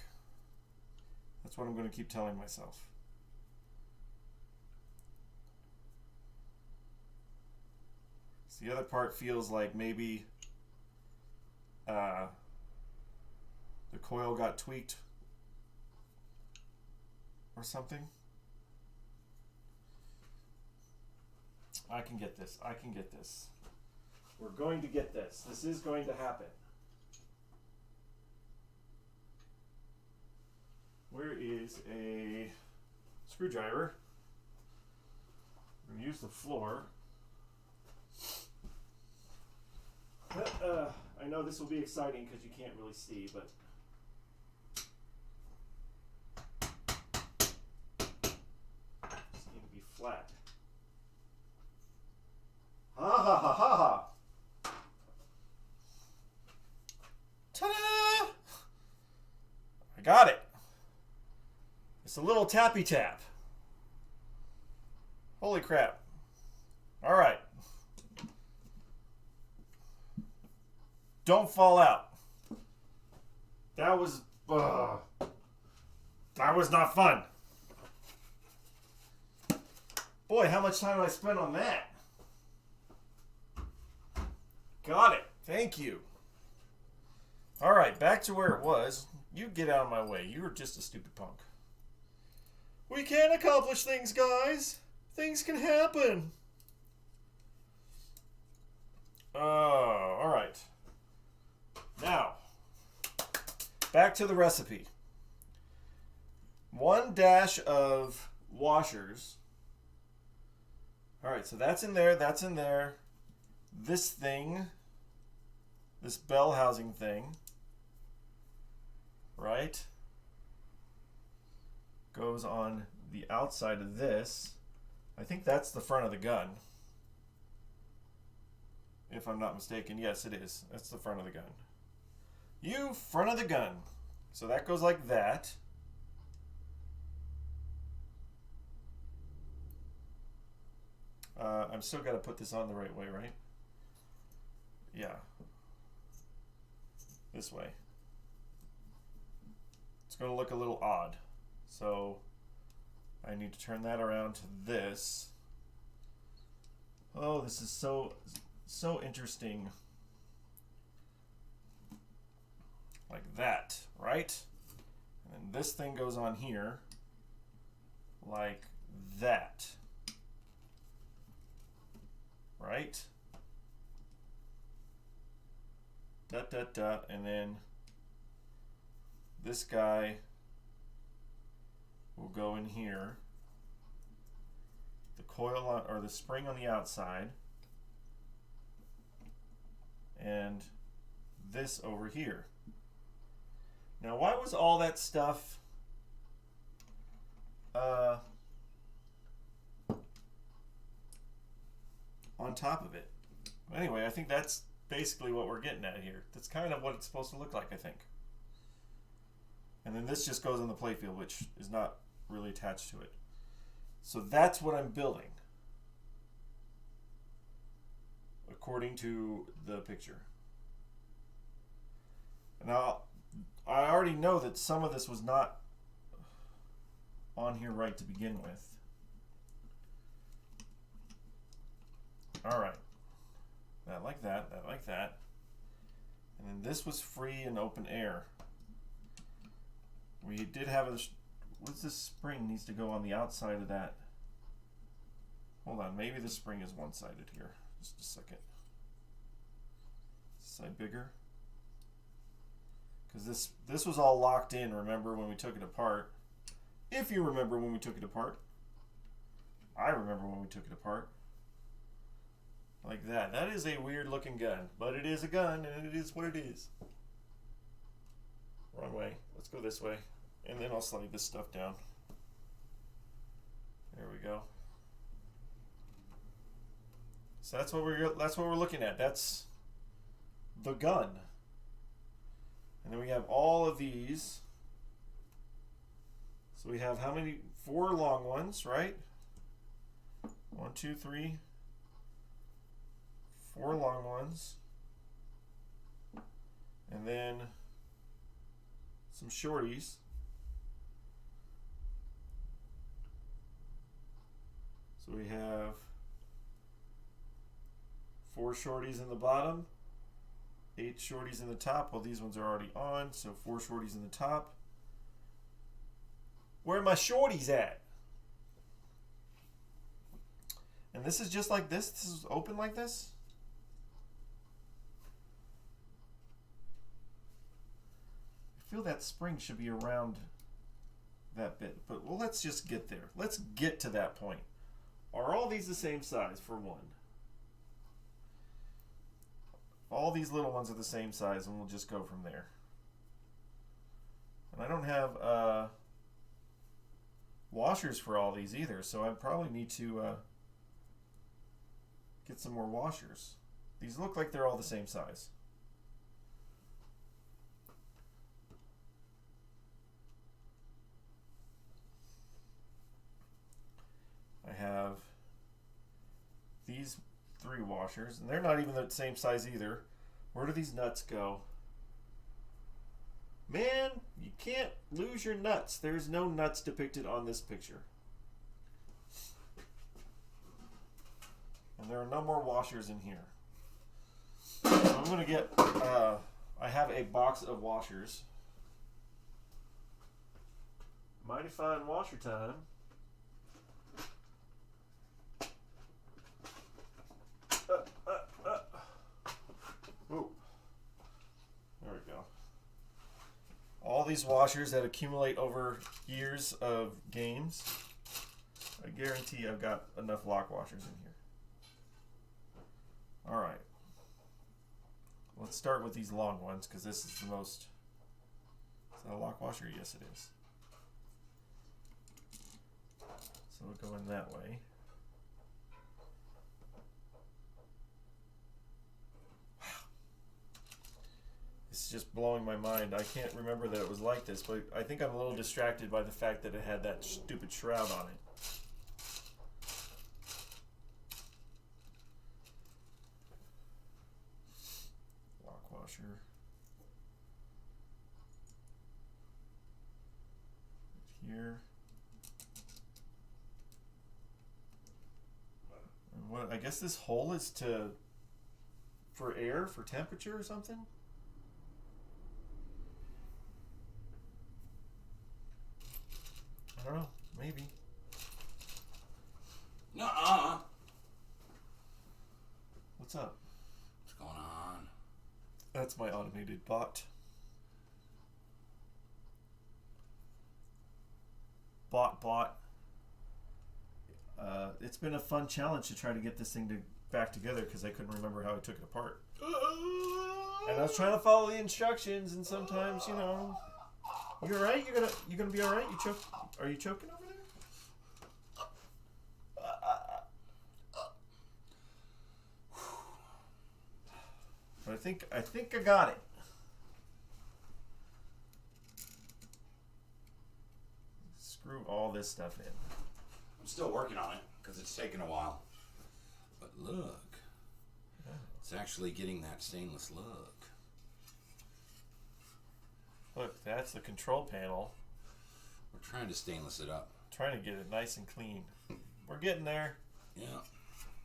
That's what I'm going to keep telling myself. So the other part feels like maybe the coil got tweaked or something. I can get this. I can get this. We're going to get this. This is going to happen. Where is a screwdriver? We're going to use the floor. I know this will be exciting because you can't really see, but just need to be flat. Ha ha ha ha ha! Ta-da! I got it. It's a little tappy tap. Holy crap. All right. Don't fall out. That was not fun. Boy, how much time did I spend on that? Got it. Thank you. All right, back to where it was. You get out of my way. You were just a stupid punk. We can accomplish things, guys. Things can happen. All right. Now, back to the recipe. 1 dash of washers. All right, so that's in there. That's in there. This thing, this bell housing thing, right, goes on the outside of this. I think that's the front of the gun. If I'm not mistaken. Yes, it is. That's the front of the gun. You front of the gun. So that goes like that. I'm still got to put this on the right way, right? Yeah. This way. It's going to look a little odd. So I need to turn that around to this. Oh, this is so interesting. Like that, right? And then this thing goes on here like that. Right? Dot, dot, dot. And then this guy will go in here. The coil on, or the spring on the outside. And this over here. Now, why was all that stuff on top of it? Anyway, I think that's basically what we're getting at here. That's kind of what it's supposed to look like, I think. And then this just goes on the playfield, which is not really attached to it. So that's what I'm building, according to the picture. Now, I already know that some of this was not on here right to begin with. All right. That like that, that like that. And then this was free and open air. We did have a... What's this spring needs to go on the outside of that? Hold on, maybe the spring is one-sided here. Just a second. Side bigger. Because this was all locked in, remember, when we took it apart. If you remember when we took it apart. I remember when we took it apart. Like that. That is a weird looking gun. But it is a gun, and it is what it is. Wrong way. Let's go this way. And then I'll slide this stuff down. There we go. So that's what we're looking at. That's the gun. And then we have all of these. So we have how many? 4 long ones, right? 1, 2, 3. 4 long ones. And then some shorties. So we have 4 shorties in the bottom, 8 shorties in the top. Well, these ones are already on, so 4 shorties in the top. Where are my shorties at? And this is just like this? This is open like this? I feel that spring should be around that bit, but well, let's just get there. Let's get to that point. Are all these the same size, for one? If all these little ones are the same size, and we'll just go from there. And I don't have washers for all these either, so I probably need to get some more washers. These look like they're all the same size. I have these 3 washers, and they're not even the same size either. Where do these nuts go? Man, you can't lose your nuts. There's no nuts depicted on this picture. And there are no more washers in here. So I'm going to get, I have a box of washers. Mighty fine washer time. Ooh. There we go. All these washers that accumulate over years of games. I guarantee I've got enough lock washers in here. All right. Let's start with these long ones because this is the most. Is that a lock washer? Yes, it is. So we'll go in that way. It's just blowing my mind. I can't remember that it was like this, but I think I'm a little distracted by the fact that it had that stupid shroud on it. Lock washer. Right here. And what? I guess this hole is for air, for temperature or something? I don't know. Maybe. Nuh-uh. What's up? What's going on? That's my automated bot. Bot. It's been a fun challenge to try to get this thing back together because I couldn't remember how I took it apart. And I was trying to follow the instructions, and sometimes, you know. You alright? You gonna be alright? Are you choking over there? But I think I got it. Screw all this stuff in. I'm still working on it because it's taken a while. But look, it's actually getting that stainless look. Look, that's the control panel. We're trying to stainless it up. Trying to get it nice and clean. We're getting there. Yeah.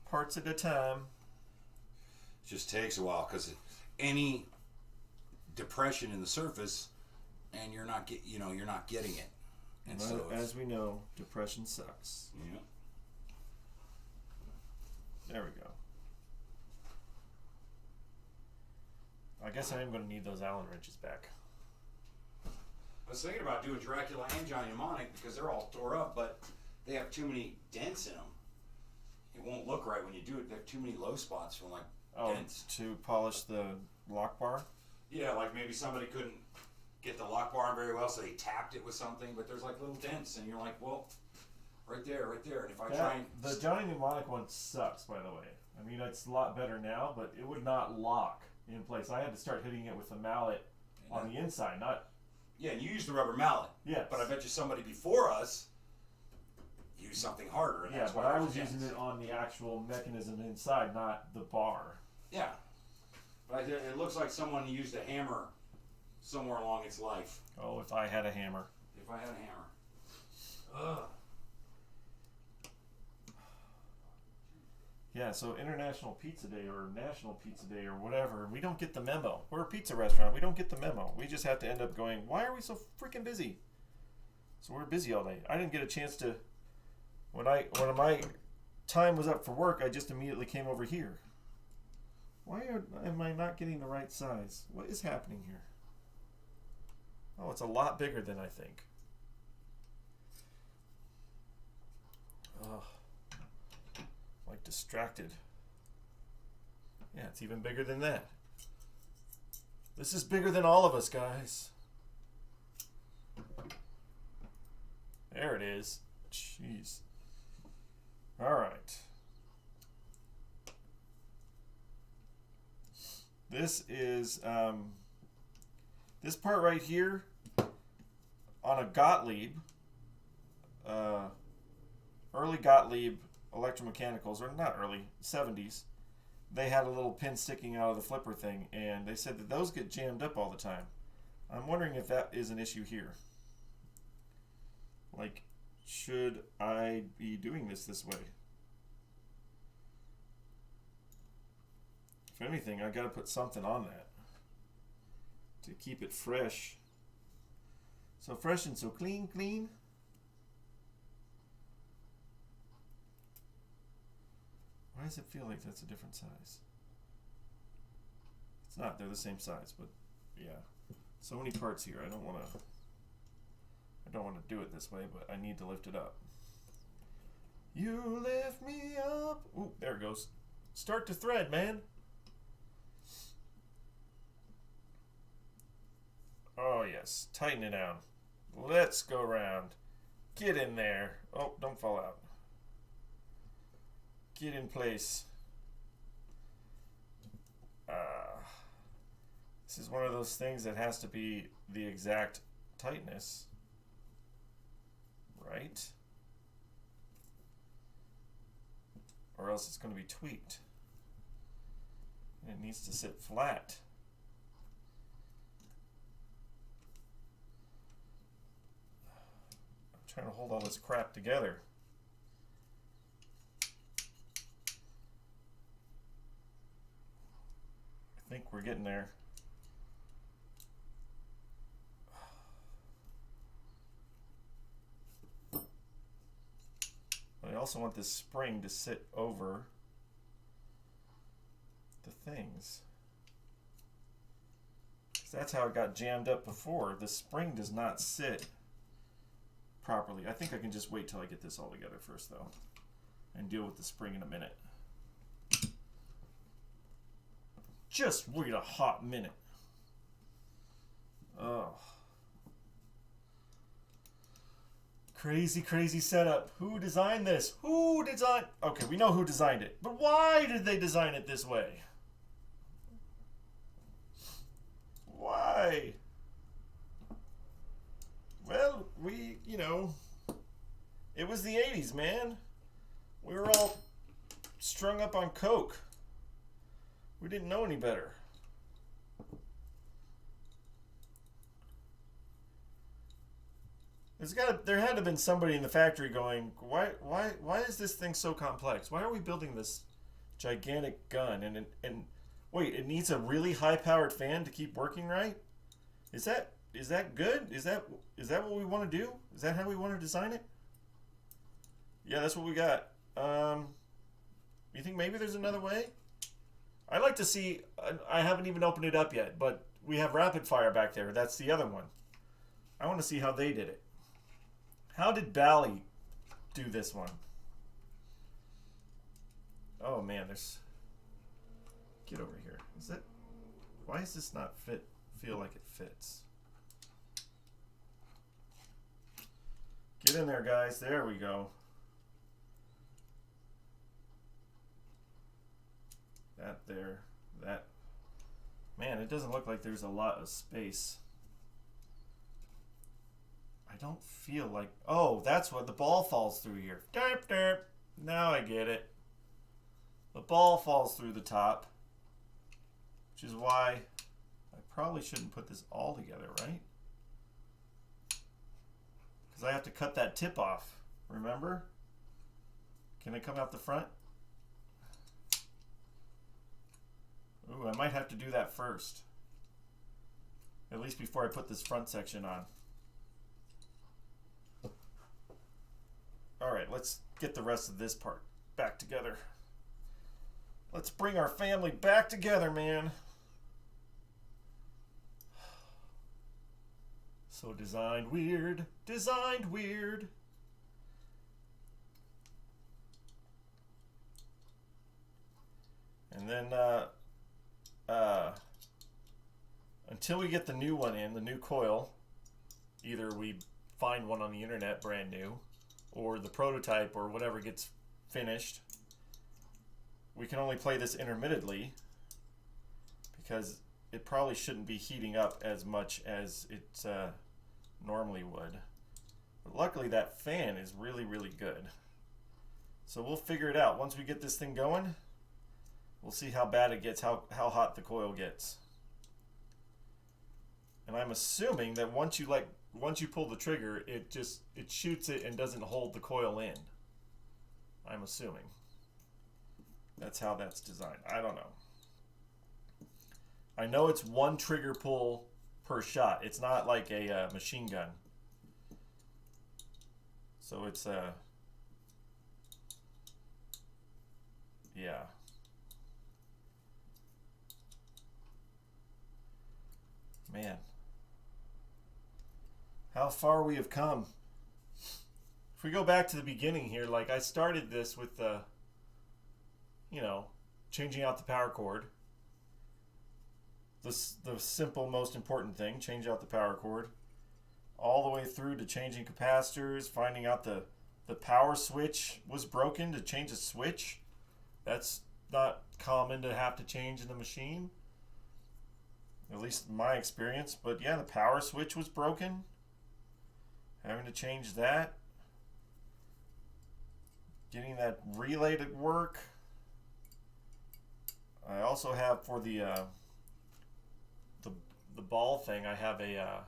Parts at a time. It just takes a while because any depression in the surface, and you're not getting it. And so as we know, depression sucks. Yeah. There we go. I guess I am going to need those Allen wrenches back. I was thinking about doing Dracula and Johnny Mnemonic because they're all tore up, but they have too many dents in them. It won't look right when you do it. They have too many low spots from dents. To polish the lock bar? Yeah, like maybe somebody couldn't get the lock bar on very well, so they tapped it with something, but there's like little dents, and you're like, well, right there. And if I try and... The Johnny Mnemonic one sucks, by the way. I mean, it's a lot better now, but it would not lock in place. I had to start hitting it with a mallet on the inside, not... Yeah, and you used the rubber mallet. Yeah. But I bet you somebody before us used something harder. And yeah, but I was using it on the actual mechanism inside, not the bar. Yeah. But it looks like someone used a hammer somewhere along its life. Oh, if I had a hammer. If I had a hammer. Ugh. Yeah, so International Pizza Day or National Pizza Day or whatever, we don't get the memo. We're a pizza restaurant. We don't get the memo. We just have to end up going, why are we so freaking busy? So we're busy all day. I didn't get a chance to, when my time was up for work, I just immediately came over here. Why am I not getting the right size? What is happening here? Oh, it's a lot bigger than I think. Oh. Like distracted. Yeah, it's even bigger than that. This is bigger than all of us, guys. There it is. Jeez. All right. This is this part right here on a Gottlieb, early Gottlieb electromechanicals, or not early, 70s. They had a little pin sticking out of the flipper thing, and they said that those get jammed up all the time. I'm wondering if that is an issue here. Like, should I be doing this way? If anything, I gotta put something on that to keep it fresh. So fresh and so clean, clean. Why does it feel like that's a different size? It's not, they're the same size, but yeah. So many parts here. I don't want to do it this way, but I need to lift it up. You lift me up. Ooh, there it goes. Start to thread, man. Oh yes, tighten it down. Let's go around. Get in there. Oh, don't fall out. Get in place. This is one of those things that has to be the exact tightness, right? Or else it's going to be tweaked. And it needs to sit flat. I'm trying to hold all this crap together. I think we're getting there. But I also want this spring to sit over the things. 'Cause that's how it got jammed up before. The spring does not sit properly. I think I can just wait till I get this all together first, though, and deal with the spring in a minute. Just wait a hot minute. Oh. Crazy, crazy setup. Who designed this? Who designed... Okay, we know who designed it. But why did they design it this way? Why? Well, it was the 80s, man. We were all strung up on coke. We didn't know any better. There had to have been somebody in the factory going, why is this thing so complex? Why are we building this gigantic gun? And wait, it needs a really high-powered fan to keep working right? Is that good? Is that what we want to do? Is that how we want to design it? Yeah, that's what we got. You think maybe there's another way? I'd like to see, I haven't even opened it up yet, but we have rapid fire back there. That's the other one. I want to see how they did it. How did Bally do this one? Oh man, get over here. Why does this not feel like it fits? Get in there, guys. There we go. That. Man, it doesn't look like there's a lot of space. I don't feel like... Oh, that's what the ball falls through here. Derp, derp. Now I get it. The ball falls through the top. Which is why I probably shouldn't put this all together, right? Because I have to cut that tip off. Remember? Can it come out the front? Ooh, I might have to do that first. At least before I put this front section on. Alright, let's get the rest of this part back together. Let's bring our family back together, man. So designed weird. Designed weird. And then, until we get the new one in, the new coil, either we find one on the internet brand new, or the prototype or whatever gets finished, we can only play this intermittently because it probably shouldn't be heating up as much as it normally would. But luckily that fan is really, really good. So we'll figure it out. Once we get this thing going, we'll see how bad it gets, how hot the coil gets. And I'm assuming that once you pull the trigger, it shoots it and doesn't hold the coil in. I'm assuming. That's how that's designed. I don't know. I know it's one trigger pull per shot. It's not like a machine gun. So it's yeah. Man. How far we have come. If we go back to the beginning here, like I started this with changing out the power cord. The simple, most important thing, change out the power cord. All the way through to changing capacitors, finding out the power switch was broken to change a switch. That's not common to have to change in the machine. At least in my experience. But yeah, the power switch was broken. Having to change that. Getting that relay to work. I also have for the ball thing, I have a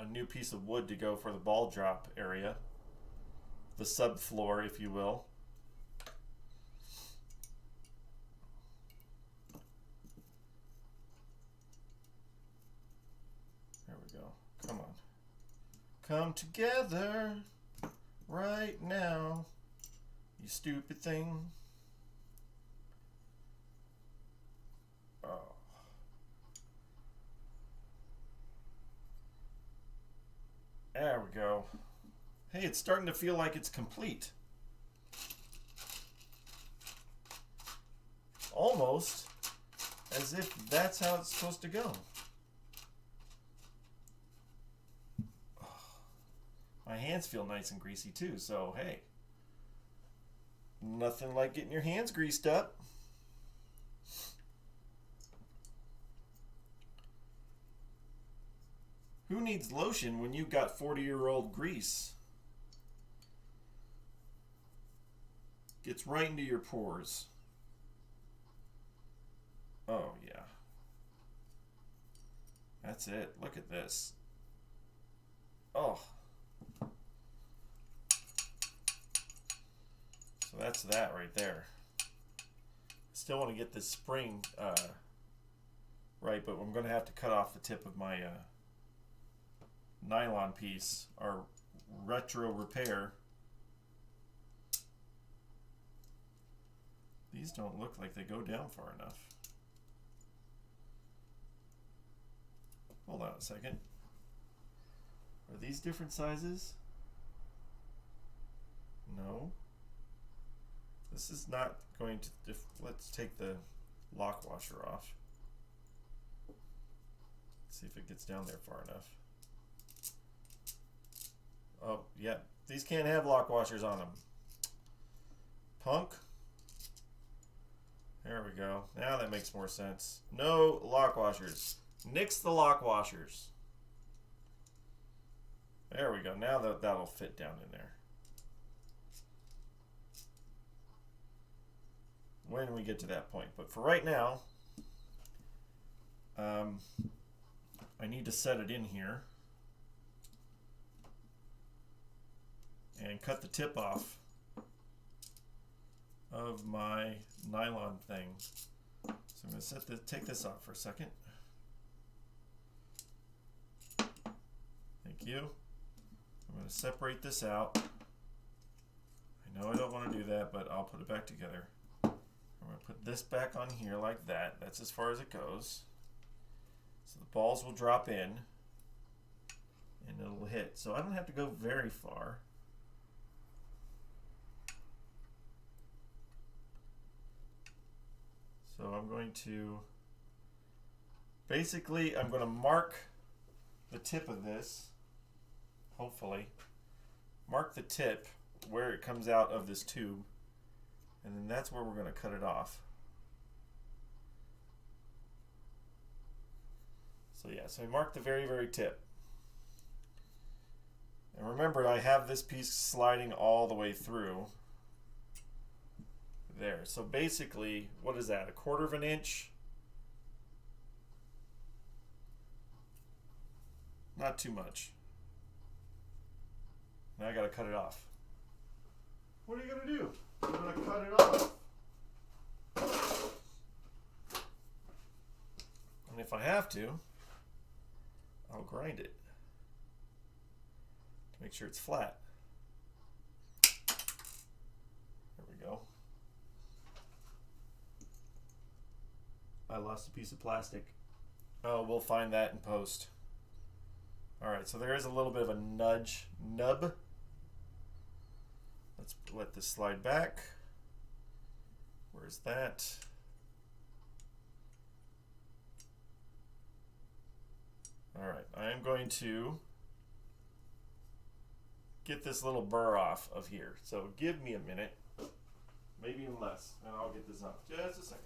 new piece of wood to go for the ball drop area. The subfloor, if you will. There we go. Come on. Come together right now, you stupid thing. Oh. There we go. Hey, it's starting to feel like it's complete. Almost as if that's how it's supposed to go. My hands feel nice and greasy too, so hey. Nothing like getting your hands greased up. Who needs lotion when you've got 40-year-old grease? Gets right into your pores. Oh, yeah. That's it. Look at this. Oh. So that's that right there. Still want to get this spring right, but I'm going to have to cut off the tip of my nylon piece, our retro repair. These don't look like they go down far enough. Hold on a second. Are these different sizes? No. This is not going to, let's take the lock washer off. See if it gets down there far enough. Oh, yeah. These can't have lock washers on them. Punk. There we go. Now that makes more sense. No lock washers. Nix the lock washers. There we go. Now that'll fit down in there. When we get to that point. But for right now, I need to set it in here. And cut the tip off of my nylon thing. So I'm going to take this off for a second. Thank you. I'm going to separate this out. I know I don't want to do that, but I'll put it back together. I'm going to put this back on here like that. That's as far as it goes. So the balls will drop in and it'll hit. So I don't have to go very far. So I'm going to basically I'm going to mark the tip of this, hopefully. Mark the tip where it comes out of this tube, and then that's where we're going to cut it off. So yeah, so I mark the very, very tip. And remember, I have this piece sliding all the way through there. So basically, what is that, 1/4 of an inch? Not too much. Now I gotta cut it off. What are you gonna do? I'm gonna cut it off. And if I have to, I'll grind it to make sure it's flat. There we go. I lost a piece of plastic. Oh, we'll find that in post. Alright, so there is a little bit of a nub. Let's let this slide back. Where's that? Alright, I am going to get this little burr off of here. So give me a minute, maybe even less, and I'll get this off. Just a second.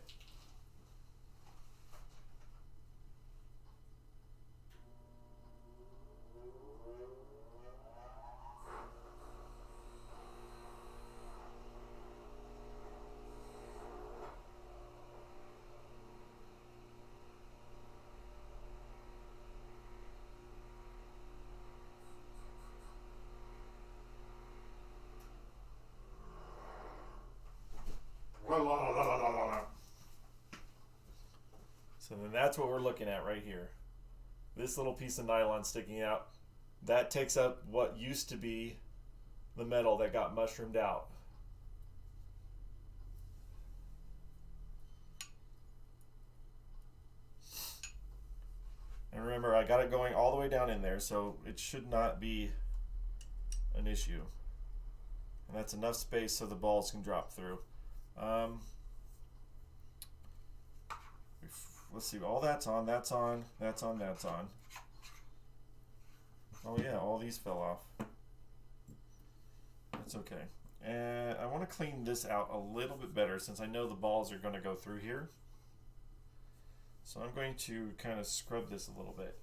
So then that's what we're looking at right here. This little piece of nylon sticking out, that takes up what used to be the metal that got mushroomed out. And remember, I got it going all the way down in there, so it should not be an issue. And that's enough space so the balls can drop through. Let's see, all that's on, that's on, that's on, that's on. Oh yeah, all these fell off. That's okay. And I want to clean this out a little bit better since I know the balls are going to go through here. So I'm going to kind of scrub this a little bit.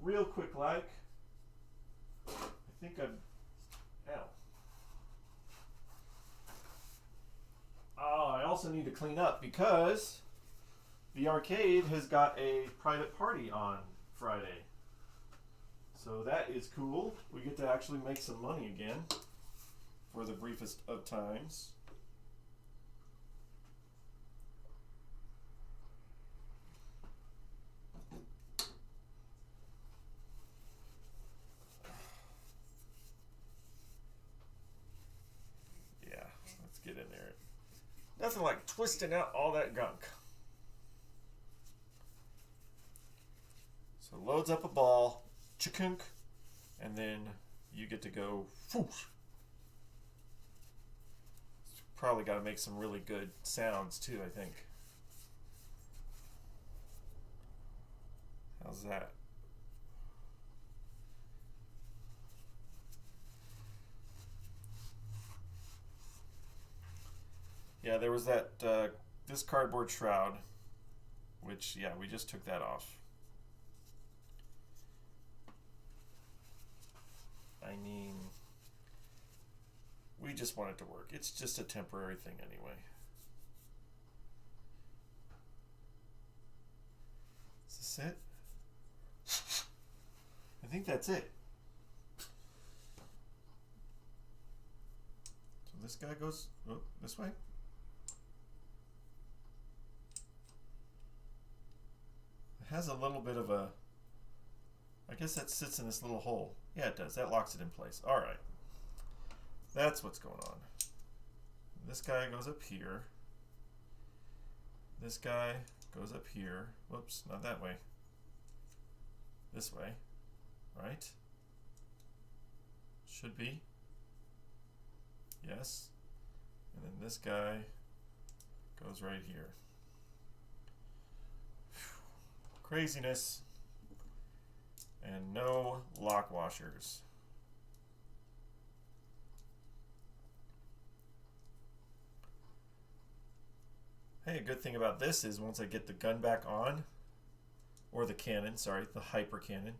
Real quick like. I think ow. Oh, I also need to clean up because the arcade has got a private party on Friday. So that is cool. We get to actually make some money again for the briefest of times. Yeah, let's get in there. Nothing like twisting out all that gunk. So loads up a ball, chikunk, and then you get to go whoosh. Probably got to make some really good sounds too, I think. How's that? Yeah, there was that this cardboard shroud, which, yeah, we just took that off. I mean, we just want it to work. It's just a temporary thing anyway. Is this it? I think that's it. So this guy goes this way. It has a little bit of a, I guess that sits in this little hole. Yeah, it does. That locks it in place. All right. That's what's going on. This guy goes up here. This guy goes up here. Whoops, not that way. This way. Right? Should be. Yes. And then this guy goes right here. craziness. And no lock washers. Hey, a good thing about this is once I get the gun back on, or the cannon, sorry, the HyperCannon,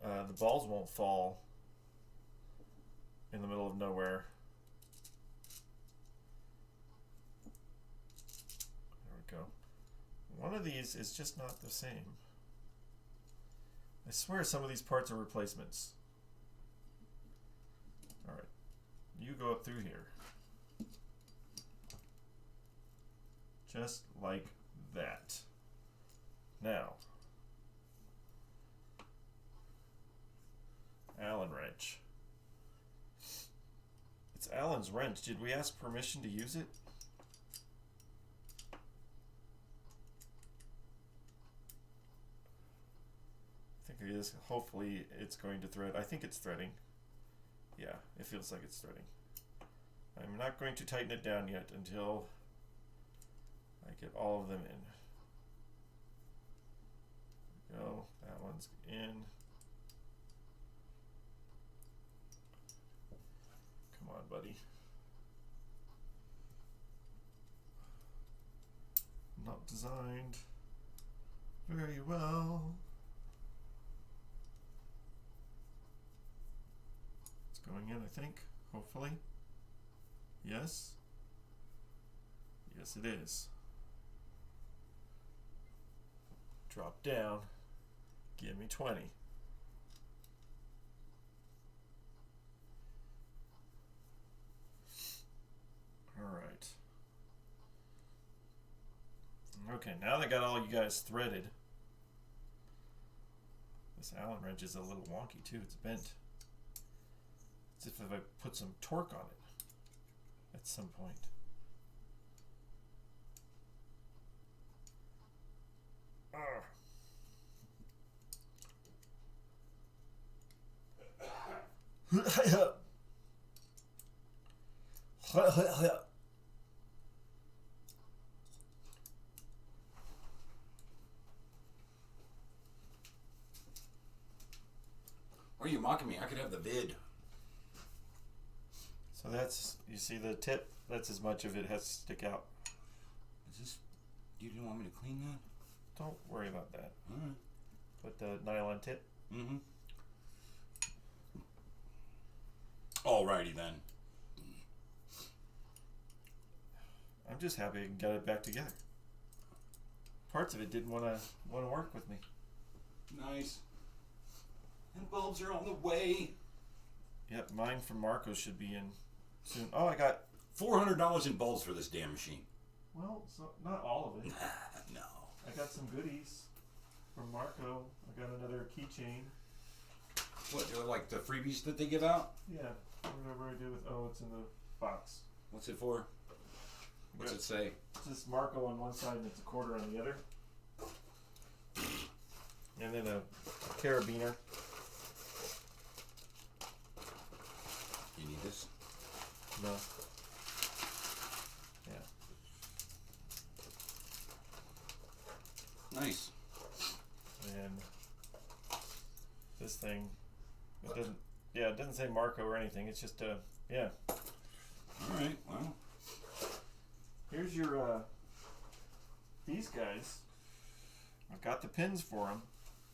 the balls won't fall in the middle of nowhere. There we go. One of these is just not the same. I swear some of these parts are replacements. Alright, you go up through here. Just like that. Now, Allen wrench. It's Allen's wrench. Did we ask permission to use it? I think it is. Hopefully it's going to thread. I think it's threading. Yeah, it feels like it's threading. I'm not going to tighten it down yet until I get all of them in. Go. That one's in. Come on, buddy. Not designed very well. It's going in, I think. Hopefully. Yes. Yes, it is. Drop down. Give me 20. All right. Okay, now that I got all you guys threaded, this Allen wrench is a little wonky too. It's bent. It's as if I put some torque on it at some point. Why are you mocking me? I could have the vid. So that's, you see the tip? That's as much of it has to stick out. Is this, you didn't want me to clean that? Don't worry about that. Alright. Put the nylon tip. Mm-hmm. Alrighty then. I'm just happy I can get it back together. Parts of it didn't want to work with me. Nice. And bulbs are on the way. Yep, mine from Marco should be in soon. Oh, I got $400 in bulbs for this damn machine. well, so not all of it. No. I got some goodies from Marco. I got another keychain. What, they're like the freebies that they give out? Yeah, whatever I do with. Oh, it's in the box. What's it for? What's it say? It's just Marco on one side and it's a quarter on the other. And then a carabiner. You need this? No. Yeah. Nice. And this thing, it doesn't. Yeah, it doesn't say Marco or anything. It's just yeah. All right. Well. Here's your these guys. I've got the pins for them.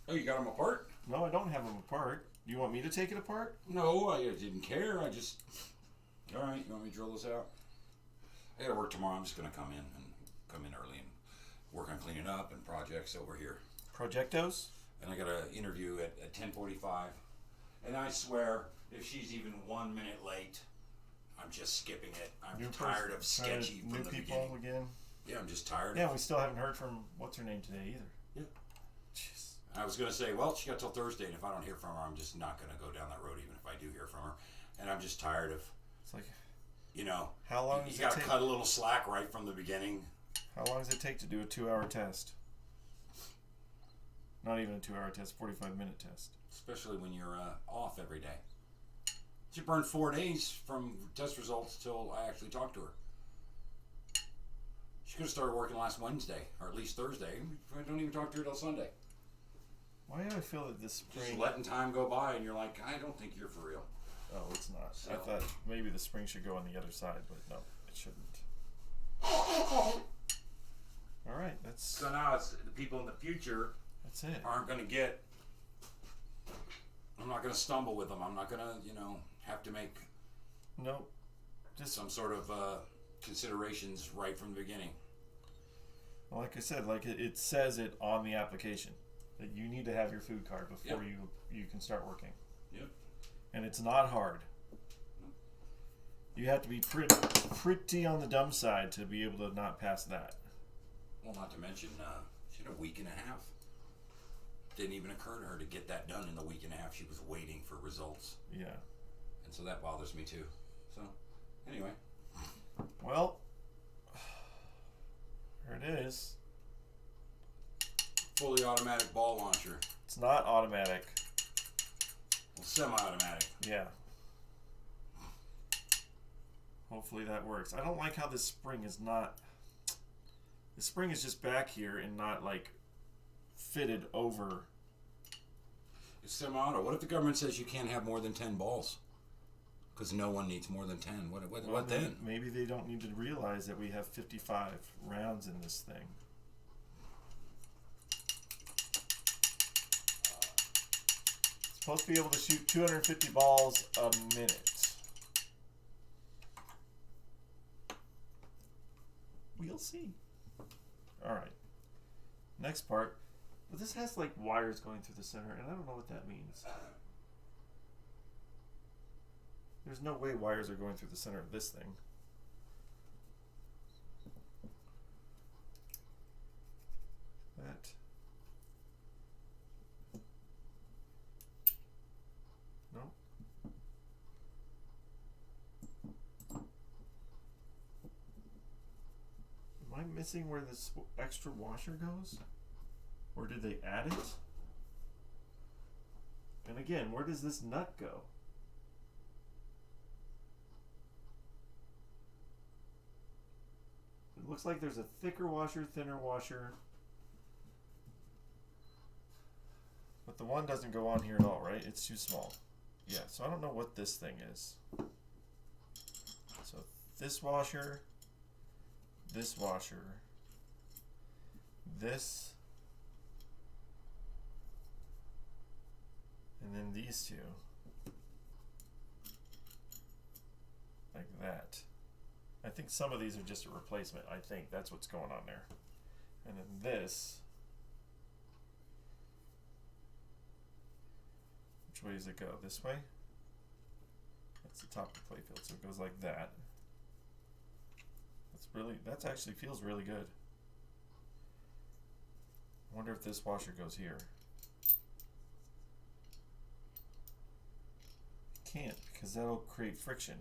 Oh, you got them apart? No, I don't have them apart. You want me to take it apart? No, I didn't care. I just. All right. You want me to drill this out? I gotta work tomorrow. I'm just gonna come in early and work on cleaning up and projects over here. Projectos? And I got an interview at 10:45. And I swear, if she's even 1 minute late, I'm just skipping it. I'm tired of sketchy from new the people beginning. again. Yeah, I'm just tired. Yeah, we still haven't heard from what's her name today either. Yeah. Jeez. I was gonna say, well, she got till Thursday, and if I don't hear from her, I'm just not gonna go down that road, even if I do hear from her. And I'm just tired of, It's like, you know, how long you does gotta it take? cut a little slack right from the beginning. How long does it take to do a 2-hour test? Not even a 2-hour test, 45-minute test. Especially when you're off every day. She burned 4 days from test results till I actually talked to her. She could have started working last Wednesday, or at least Thursday. I don't even talk to her till Sunday. Why do I feel that this spring... Just letting time go by, and you're like, I don't think you're for real. Oh, it's not. So. I thought maybe the spring should go on the other side, but no, it shouldn't. All right, that's... So now it's the people in the future That's it. aren't going to get... I'm not going to stumble with them. I'm not going to, have to make Nope. Just some sort of considerations right from the beginning. like I said, like it says it on the application that you need to have your food card before you can start working. Yep. And it's not hard. You have to be pretty on the dumb side to be able to not pass that. Well, not to mention, she had a week and a half. Didn't even occur to her to get that done in the week and a half. She was waiting for results. Yeah. And so that bothers me too. So, anyway. Well, there it is. Fully automatic ball launcher. It's not automatic. Well, semi-automatic. Yeah. Hopefully that works. I don't like how this spring is not... The spring is just back here and not, like, fitted over. It's semi-auto. What if the government says you can't have more than 10 balls? Because no one needs more than 10. What then? Maybe they don't need to realize that we have 55 rounds in this thing. It's supposed to be able to shoot 250 balls a minute. We'll see. Alright. Next part. But this has like wires going through the center, and I don't know what that means. There's no way wires are going through the center of this thing. That. No. Am I missing where this extra washer goes? Or did they add it? And again, where does this nut go? It looks like there's a thicker washer, thinner washer. But the one doesn't go on here at all, right? It's too small. Yeah, so I don't know what this thing is. So this washer, this, and then these two. Like that. I think some of these are just a replacement. I think that's what's going on there. And then this. Which way does it go? This way? That's the top of the playfield, so it goes like that. That actually feels really good. I wonder if this washer goes here. Can't, because that'll create friction.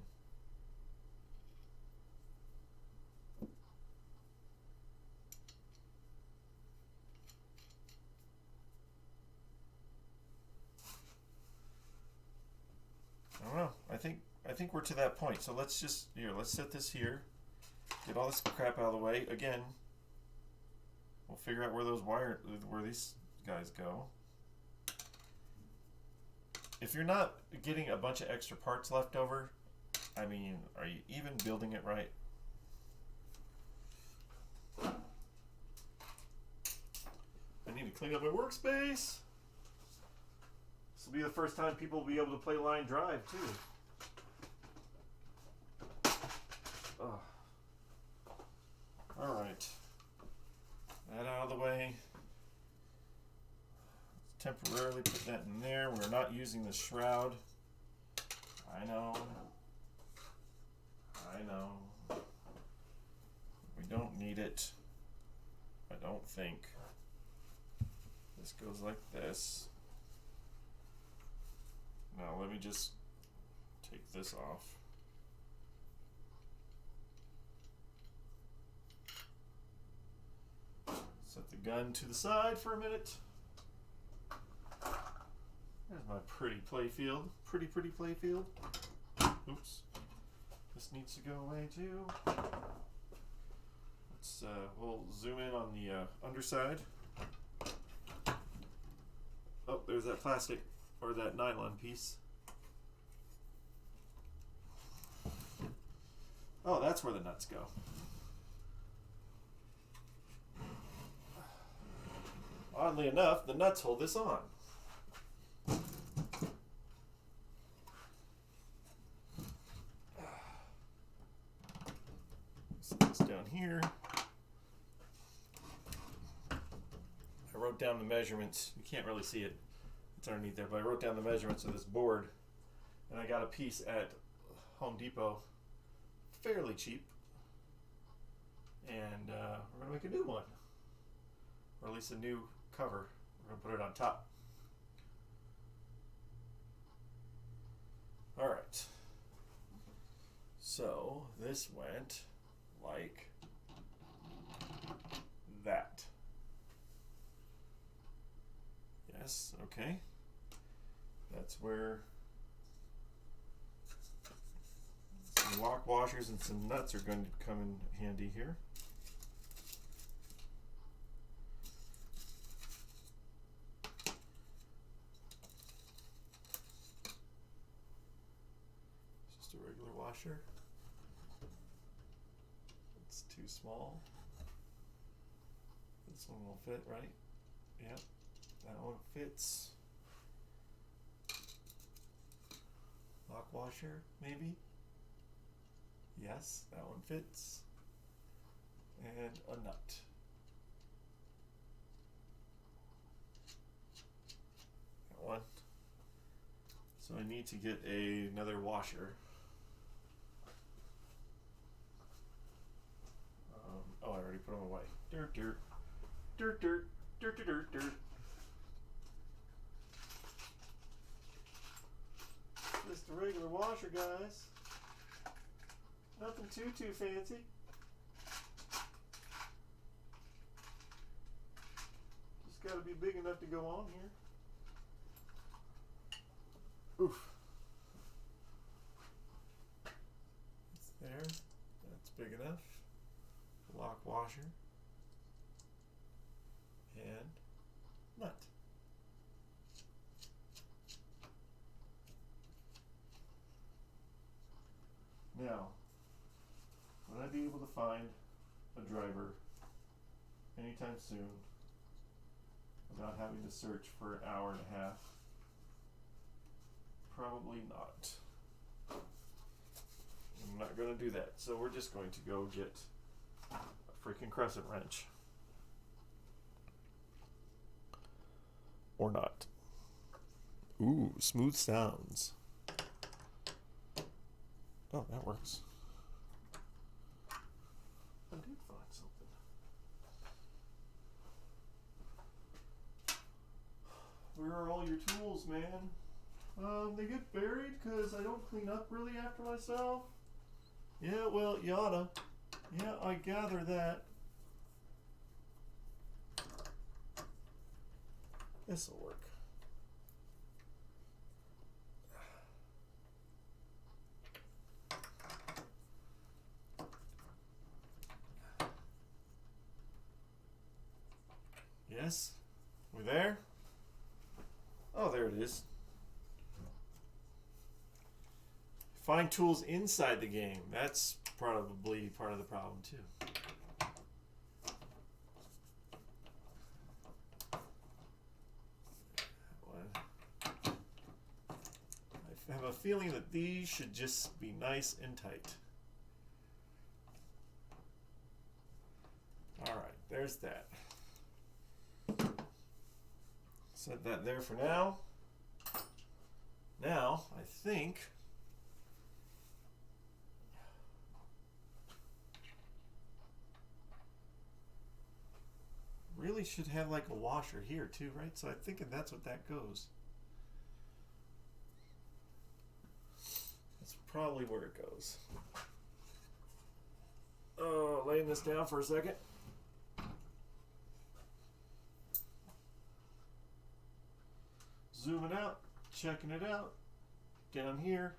I don't know. I think we're to that point. So let's set this here. Get all this crap out of the way. Again, we'll figure out where these guys go. If you're not getting a bunch of extra parts left over, I mean, are you even building it right? I need to clean up my workspace. This will be the first time people will be able to play line drive too. Oh. All right. That out of the way. Temporarily put that in there. We're not using the shroud. I know. We don't need it. I don't think. This goes like this. Now let me just take this off. Set the gun to the side for a minute. There's my pretty playfield. Pretty playfield. Oops. This needs to go away too. Let's we'll zoom in on the underside. Oh, there's that plastic or that nylon piece. Oh, that's where the nuts go. Oddly enough, the nuts hold this on. Set this down here. I wrote down the measurements. You can't really see it. It's underneath there, but I wrote down the measurements of this board, and I got a piece at Home Depot, fairly cheap. And we're gonna make a new one, or at least a new cover. We're gonna put it on top. All right. So this went like that. Yes, okay. That's where some lock washers and some nuts are going to come in handy here. Just a regular washer. It's too small. This one will fit, right? Yep, that one fits. Lock washer, maybe? Yes, that one fits. And a nut. That one. So I need to get another washer. Oh, I already put them away. Dirt, dirt, dirt, dirt, dirt, dirt, dirt, dirt. Just a regular washer, guys. Nothing too fancy. Just gotta be big enough to go on here. Oof. It's there. That's big enough. Lock washer. And nut. Now, would I be able to find a driver anytime soon without having to search for an hour and a half? Probably not. I'm not going to do that. So we're just going to go get a freaking crescent wrench. Or not. Ooh, smooth sounds. Oh, that works. I did find something. Where are all your tools, man? They get buried because I don't clean up really after myself. Yeah, well, you oughta. Yeah, I gather that. This'll work. Yes? We there? Oh, there it is. Find tools inside the game. That's probably part of the problem, too. I have a feeling that these should just be nice and tight. Alright, there's that. Set that there for now. Now, I think really should have like a washer here too, right? So I'm thinking that's what that goes. That's probably where it goes. Oh, laying this down for a second. Zooming out, checking it out. Down here.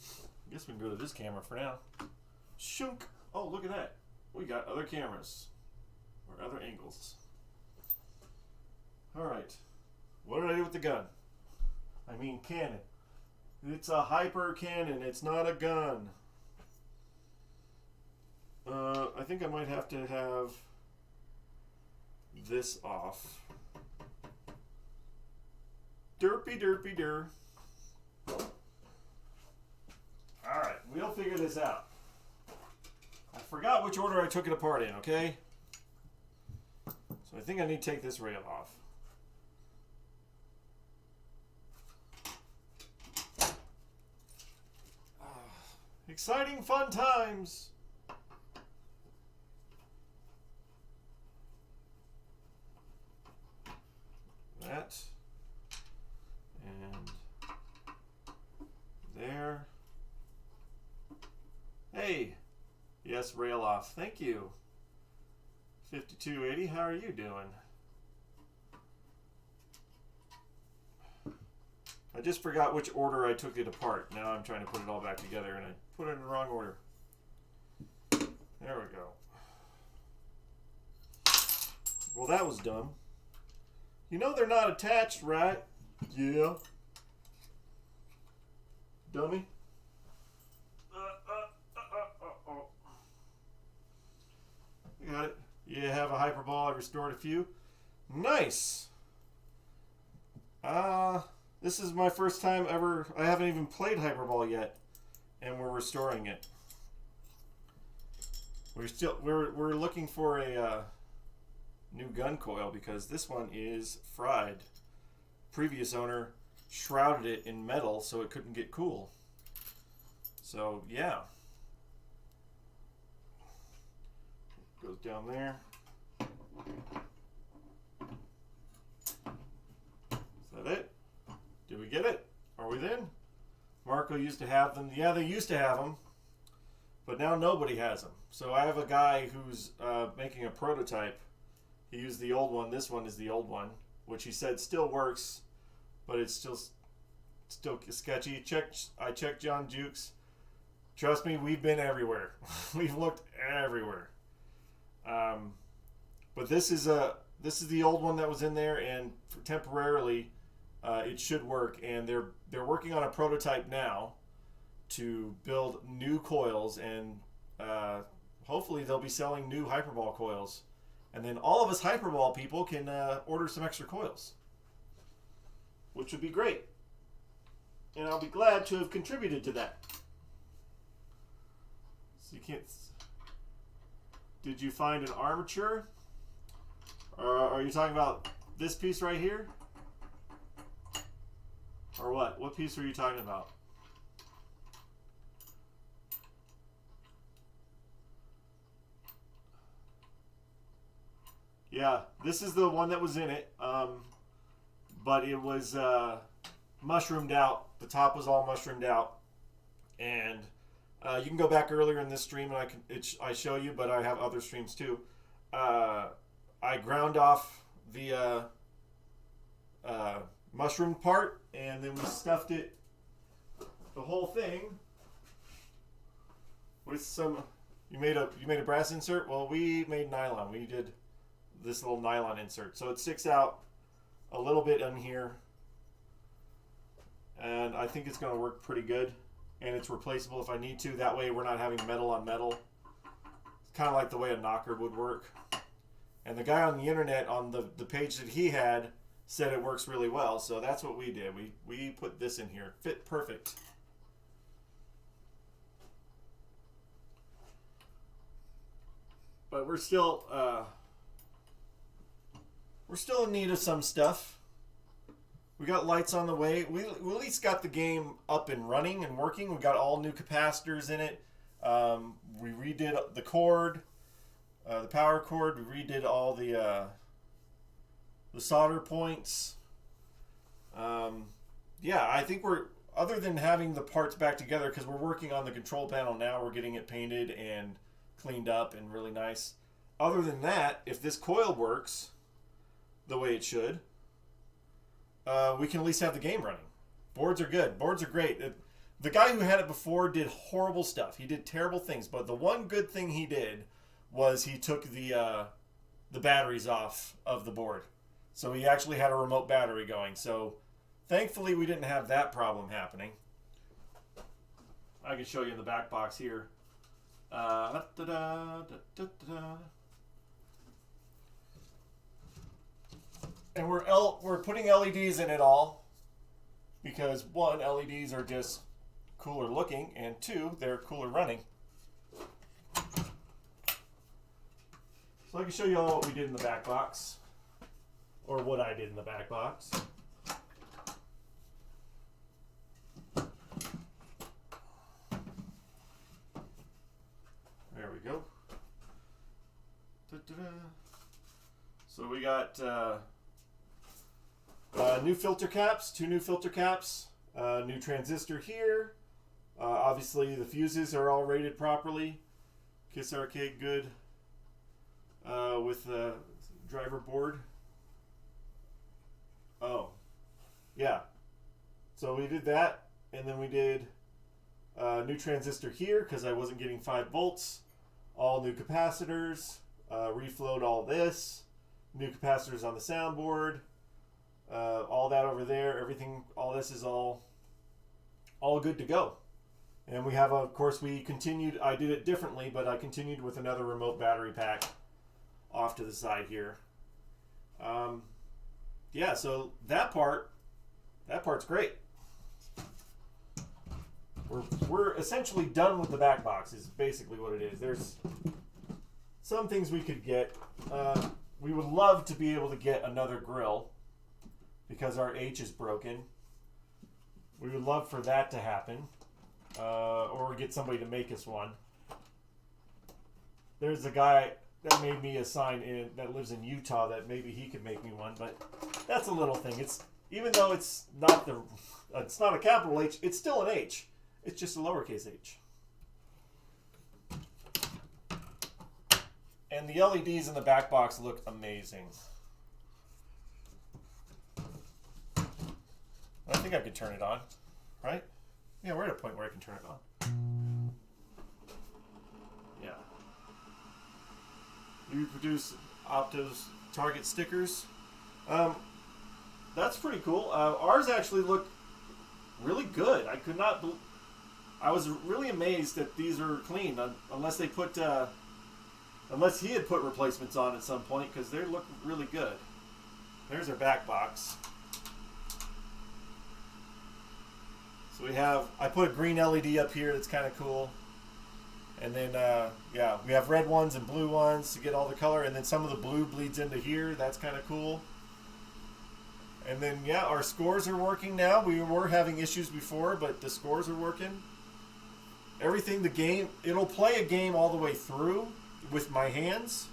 I guess we can go to this camera for now. Shunk. Oh, look at that. We got other cameras. Or other angles. Alright. What did I do with the gun? I mean cannon. It's a HyperCannon. It's not a gun. I think I might have to have this off. Derpy derpy der. Alright, we'll figure this out. I forgot which order I took it apart in, okay? So I think I need to take this rail off. Exciting fun times! That. And there. Hey! Yes, rail off. Thank you. 5280, how are you doing? I just forgot which order I took it apart. Now I'm trying to put it all back together and I put it in the wrong order. There we go. Well, that was dumb. You know they're not attached, right? Yeah. Dummy. Got it. You have a hyperball. I restored a few. Nice. This is my first time ever. I haven't even played hyperball yet, and we're restoring it. We're looking for a new gun coil because this one is fried. Previous owner shrouded it in metal so it couldn't get cool. So yeah. Goes down there. Is that it? Did we get it? Are we in? Marco used to have them. Yeah, they used to have them. But now nobody has them. So I have a guy who's making a prototype. He used the old one. This one is the old one, which he said still works, but it's still sketchy. I checked John Jukes. Trust me, we've been everywhere. We've looked everywhere. But this is the old one that was in there, and temporarily it should work. And they're working on a prototype now to build new coils, and hopefully they'll be selling new hyperball coils, and then all of us hyperball people can order some extra coils, which would be great, and I'll be glad to have contributed to that. So you can't. Did you find an armature? Are you talking about this piece right here? Or what? What piece are you talking about? Yeah, this is the one that was in it, but it was mushroomed out. The top was all mushroomed out, and you can go back earlier in this stream and I show you, but I have other streams too. I ground off the mushroom part, and then we stuffed it, the whole thing, with some. You made a brass insert. Well, we made nylon. We did this little nylon insert, so it sticks out a little bit in here, and I think it's going to work pretty good, and it's replaceable if I need to. That way we're not having metal on metal. It's kind of like the way a knocker would work. And the guy on the internet, on the page that he had, said it works really well, so that's what we did. We put this in here. Fit perfect. But we're still in need of some stuff. We got lights on the way. We at least got the game up and running and working. We got all new capacitors in it. We redid the cord, the power cord. We redid all the solder points. Yeah, I think other than having the parts back together, because we're working on the control panel now, we're getting it painted and cleaned up and really nice. Other than that, if this coil works the way it should, we can at least have the game running. Boards are good. Boards are great. the guy who had it before did horrible stuff. He did terrible things, but the one good thing he did was he took the batteries off of the board. So he actually had a remote battery going. So thankfully we didn't have that problem happening. I can show you in the back box here. And we're putting LEDs in it all because one, LEDs are just cooler looking, and two, they're cooler running. So I can show you all what we did in the back box, or what I did in the back box. There we go. Da-da-da. So we got new filter caps, 2 new filter caps, new transistor here. Obviously the fuses are all rated properly. Kiss Arcade good with the driver board. Oh, yeah. So we did that, and then we did new transistor here because I wasn't getting 5 volts. All new capacitors, reflowed all this, new capacitors on the soundboard, all that over there, everything, all this is all good to go. And we have, of course, we continued, I did it differently, but I continued with another remote battery pack off to the side here. Yeah, so that part's great. We're essentially done with the back box is basically what it is. There's some things we could get. We would love to be able to get another grill because our H is broken. We would love for that to happen. Or get somebody to make us one. There's a guy that made me a sign in that lives in Utah that maybe he could make me one, but that's a little thing. It's even though it's not a capital H, it's still an H. It's just a lowercase h. And the LEDs in the back box look amazing. I think I could turn it on, right? Yeah, we're at a point where I can turn it on. Yeah. You produce Opto's Target stickers. That's pretty cool. Ours actually look really good. I was really amazed that these are clean, unless they put, unless he had put replacements on at some point, because they look really good. There's our back box. So I put a green LED up here that's kind of cool. And then, yeah, we have red ones and blue ones to get all the color. And then some of the blue bleeds into here. That's kind of cool. And then, yeah, our scores are working now. We were having issues before, but the scores are working. Everything, the game, it'll play a game all the way through with my hands.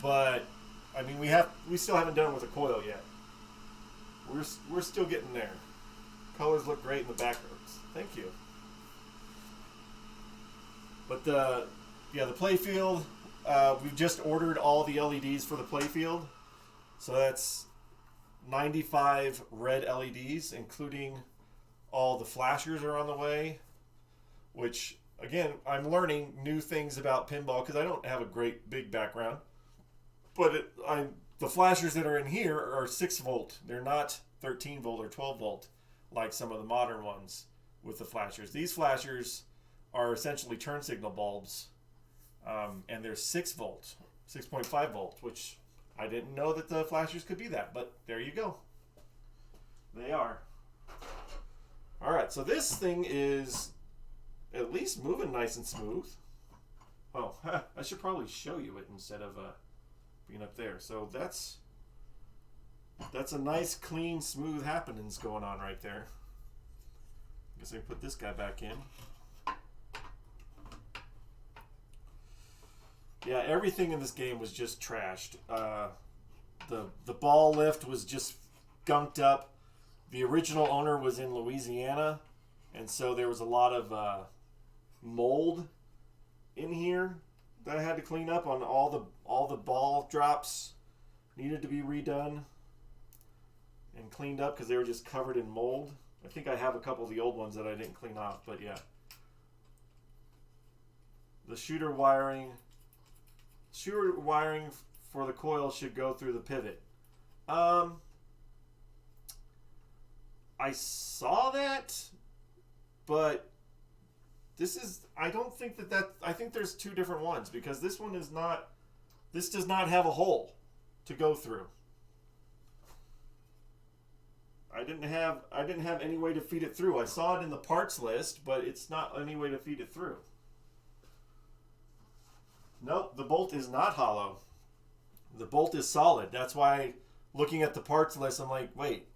But, I mean, we still haven't done it with a coil yet. We're still getting there. Colors look great in the backgrounds. Thank you. But the playfield, we've just ordered all the LEDs for the playfield. So that's 95 red LEDs, including all the flashers are on the way. Which, again, I'm learning new things about pinball because I don't have a great big background. But the flashers that are in here are 6 volt. They're not 13 volt or 12 volt. Like some of the modern ones with the flashers. These flashers are essentially turn signal bulbs, and they're 6 volt, 6.5 volt, which I didn't know that the flashers could be that, but there you go. They are. All right, so this thing is at least moving nice and smooth. Oh, I should probably show you it instead of being up there. So that's a nice, clean, smooth happenings going on right there. I guess I can put this guy back in. Yeah, everything in this game was just trashed. The ball lift was just gunked up. The original owner was in Louisiana, and so there was a lot of mold in here that I had to clean up on all the ball drops. Needed to be redone and cleaned up because they were just covered in mold. I think I have a couple of the old ones that I didn't clean off, but yeah. The shooter wiring for the coil should go through the pivot. I saw that, but this is, I don't think that, I think there's two different ones, because this one is not, this does not have a hole to go through. I didn't have any way to feed it through. I saw it in the parts list, but it's not any way to feed it through. Nope, the bolt is not hollow. The bolt is solid. That's why, looking at the parts list, I'm like, wait,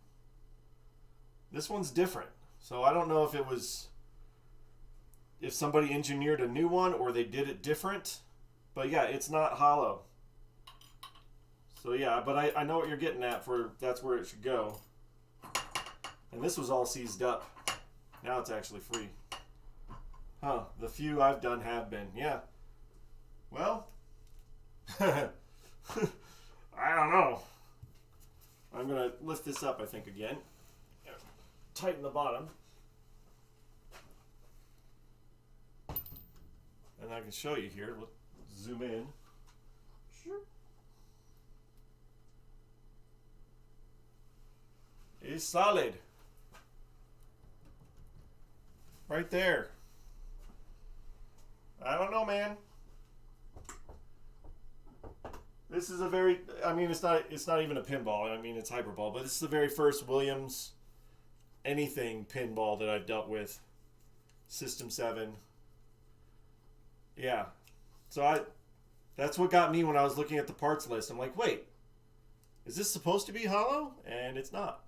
this one's different. So I don't know if it was, if somebody engineered a new one or they did it different. But yeah, it's not hollow. So yeah, but I know what you're getting at, for that's where it should go. And this was all seized up. Now it's actually free. Huh, the few I've done have been. Yeah. Well, I don't know. I'm going to lift this up, I think, again. Tighten the bottom. And I can show you here. Let's zoom in. Sure. It's solid. Right there. I don't know, man. This is a very, I mean, it's not even a pinball. I mean, it's hyperball, but this is the very first Williams anything pinball that I've dealt with. System 7. Yeah. So that's what got me when I was looking at the parts list. I'm like, wait, is this supposed to be hollow? And it's not.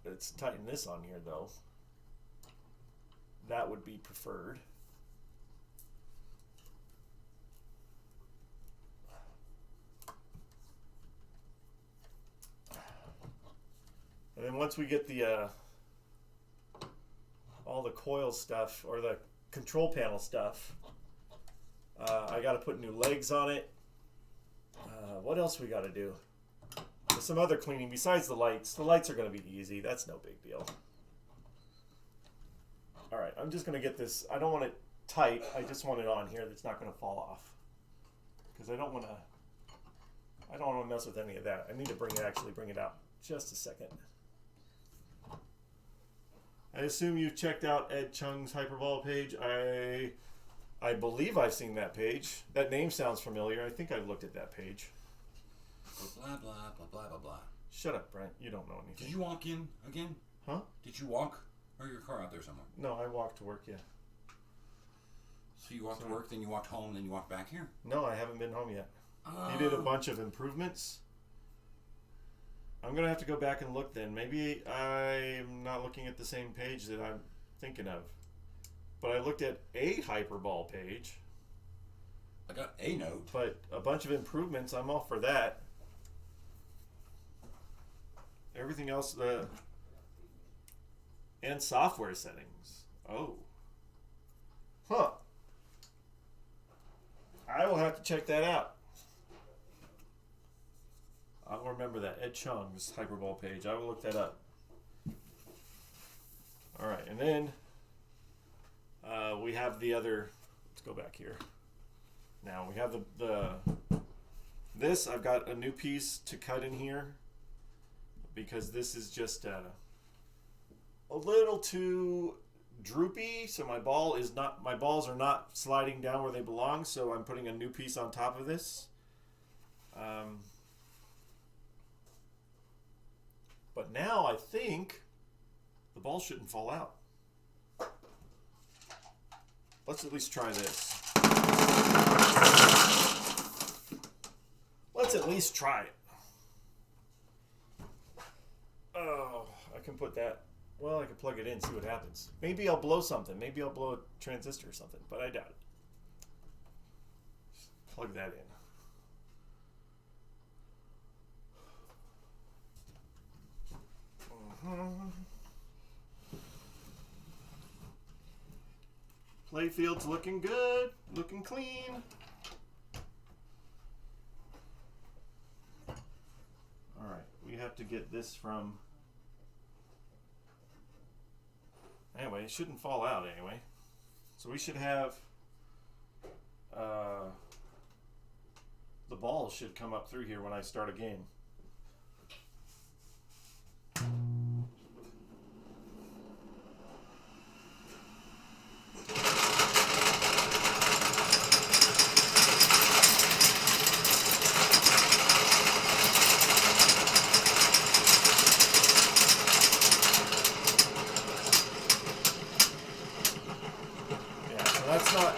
Let's tighten this on here, though. That would be preferred. And then once we get the all the coil stuff, or the control panel stuff, I got to put new legs on it. What else we got to do? There's some other cleaning besides the lights. The lights are going to be easy. That's no big deal. All right, I'm just going to get this. I don't want it tight. I just want it on here that's not going to fall off, because I don't want to mess with any of that. I need to actually bring it out. Just a second. I assume you've checked out Ed Chung's Hyperball page. I believe I've seen that page. That name sounds familiar. I think I've looked at that page. Blah, blah, blah, blah, blah, blah. Shut up, Brent. You don't know anything. Did you walk in again? Huh? Did you walk? Or your car out there somewhere? No, I walked to work, yeah. So you walked to work, then you walked home, then you walked back here? No, I haven't been home yet. He did a bunch of improvements. I'm going to have to go back and look then. Maybe I'm not looking at the same page that I'm thinking of. But I looked at a Hyperball page. I got a note. But a bunch of improvements, I'm all for that. Everything else, and software settings. Oh. Huh. I will have to check that out. I'll remember that. Ed Chung's Hyperball page. I will look that up. All right, and then we have the other. Let's go back here. Now we have this. I've got a new piece to cut in here, because this is just a little too droopy. So my balls are not sliding down where they belong. So I'm putting a new piece on top of this. But now I think the ball shouldn't fall out. Let's at least try this. Let's at least try it. Oh, I can put that. Well, I can plug it in, see what happens. Maybe I'll blow something. Maybe I'll blow a transistor or something, but I doubt it. Just plug that in. Playfield's looking good, looking clean. have to get this from... Anyway, it shouldn't fall out anyway. So we should have... the balls should come up through here when I start a game. Yeah, so that's not...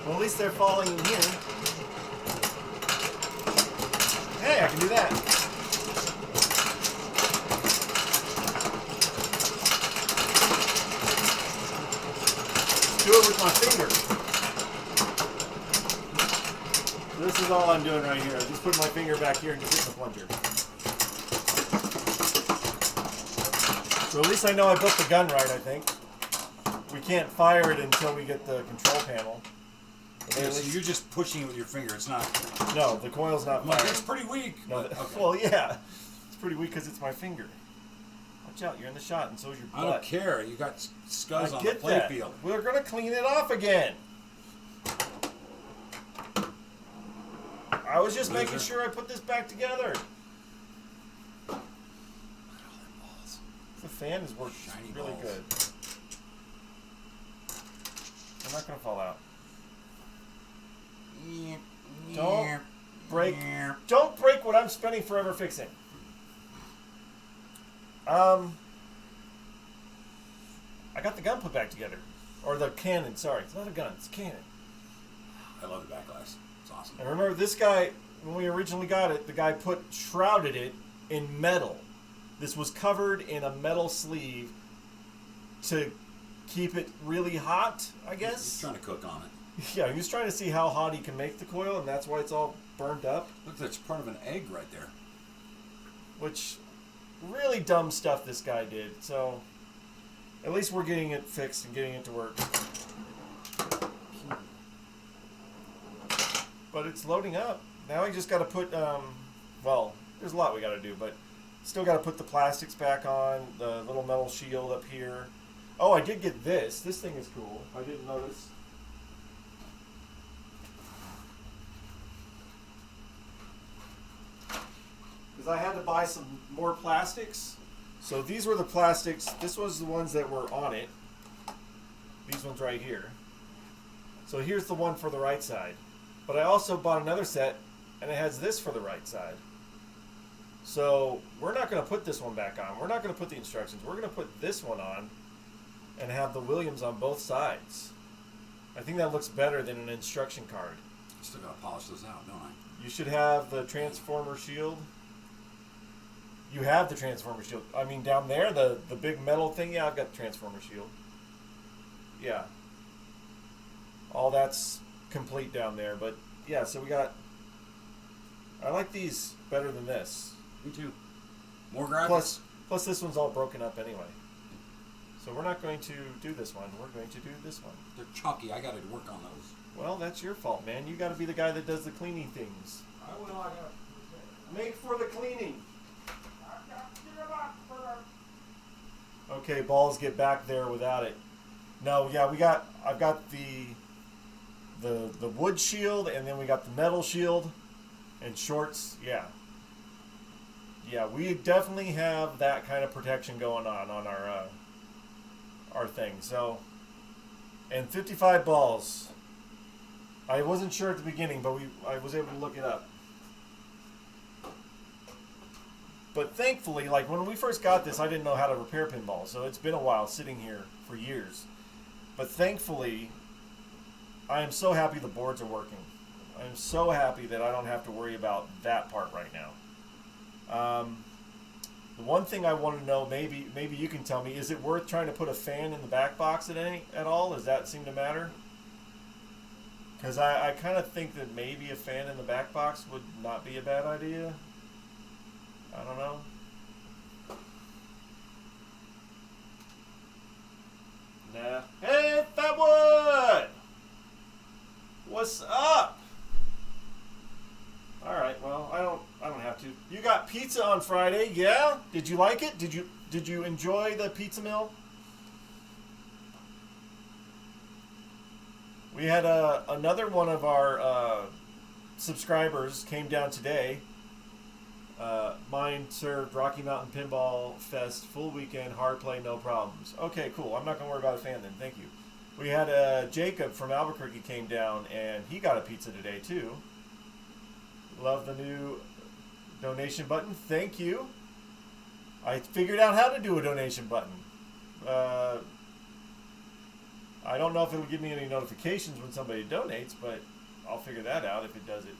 Well, at least they're falling in here. Hey, I can do that. Do it with my finger. This is all I'm doing right here. I just put my finger back here and just hit the plunger. So at least I know I built the gun right, I think. We can't fire it until we get the control panel. Yeah, so you're just pushing it with your finger. It's not. No, the coil's not firing. It's pretty weak. No, But, okay. Well, yeah. It's pretty weak because it's my finger. Watch out, you're in the shot, and so is your butt. I don't care. You got scuzz I on the get play that. field. We're going to clean it off again. I was just making sure I put this back together. The fan is working Shiny really balls. good. They're not going to fall out. Don't break. Don't break what I'm spending forever fixing. I got the gun put back together, or the cannon. Sorry, it's not a gun. It's a cannon. I love the back glass. It's awesome. And remember, this guy, when we originally got it, the guy shrouded it in metal. This was covered in a metal sleeve to keep it really hot, I guess. He's trying to cook on it. Yeah, he was trying to see how hot he can make the coil, and that's why it's all burned up. Look, that's part of an egg right there. Which, really dumb stuff this guy did. So, at least we're getting it fixed and getting it to work. But it's loading up. Now we just got to put, well, there's a lot we got to do, but still got to put the plastics back on, the little metal shield up here. Oh, I did get this. This thing is cool. I didn't notice. Because I had to buy some more plastics. So these were the plastics. This was the ones that were on it. These ones right here. So here's the one for the right side. But I also bought another set, and it has this for the right side. So we're not going to put this one back on. We're not going to put the instructions. We're going to put this one on and have the Williams on both sides. I think that looks better than an instruction card. Still got to polish this out, don't I? You should have the transformer shield. You have the transformer shield. I mean, down there, the big metal thing, yeah, I've got the transformer shield. Yeah. All that's complete down there. But, yeah, so we got... I like these better than this. Me too. More graphics. Plus this one's all broken up anyway. So we're not going to do this one. We're going to do this one. They're chalky. I got to work on those. Well, that's your fault, man. You got to be the guy that does the cleaning things. I will. I got. Make for the cleaning. Okay, balls get back there without it. No, yeah, I've got the wood shield, and then we got the metal shield and shorts. Yeah. Yeah, we definitely have that kind of protection going on our thing. So, and 55 balls. I wasn't sure at the beginning, but I was able to look it up. But thankfully, like when we first got this, I didn't know how to repair pinballs, so it's been a while sitting here for years. But thankfully, I am so happy the boards are working. I'm so happy that I don't have to worry about that part right now. The one thing I want to know, maybe you can tell me, is it worth trying to put a fan in the back box at all? Does that seem to matter? Because I kind of think that maybe a fan in the back box would not be a bad idea. I don't know. Nah. Hey, Fatwood! pizza on Friday. Yeah? Did you like it? Did you enjoy the pizza mill? We had another one of our subscribers came down today. Mine served Rocky Mountain Pinball Fest full weekend, hard play, no problems. Okay, cool. I'm not going to worry about a fan then. Thank you. We had Jacob from Albuquerque came down, and he got a pizza today, too. Love the new donation button. Thank you. I figured out how to do a donation button. I don't know if it'll give me any notifications when somebody donates, but I'll figure that out if it does it.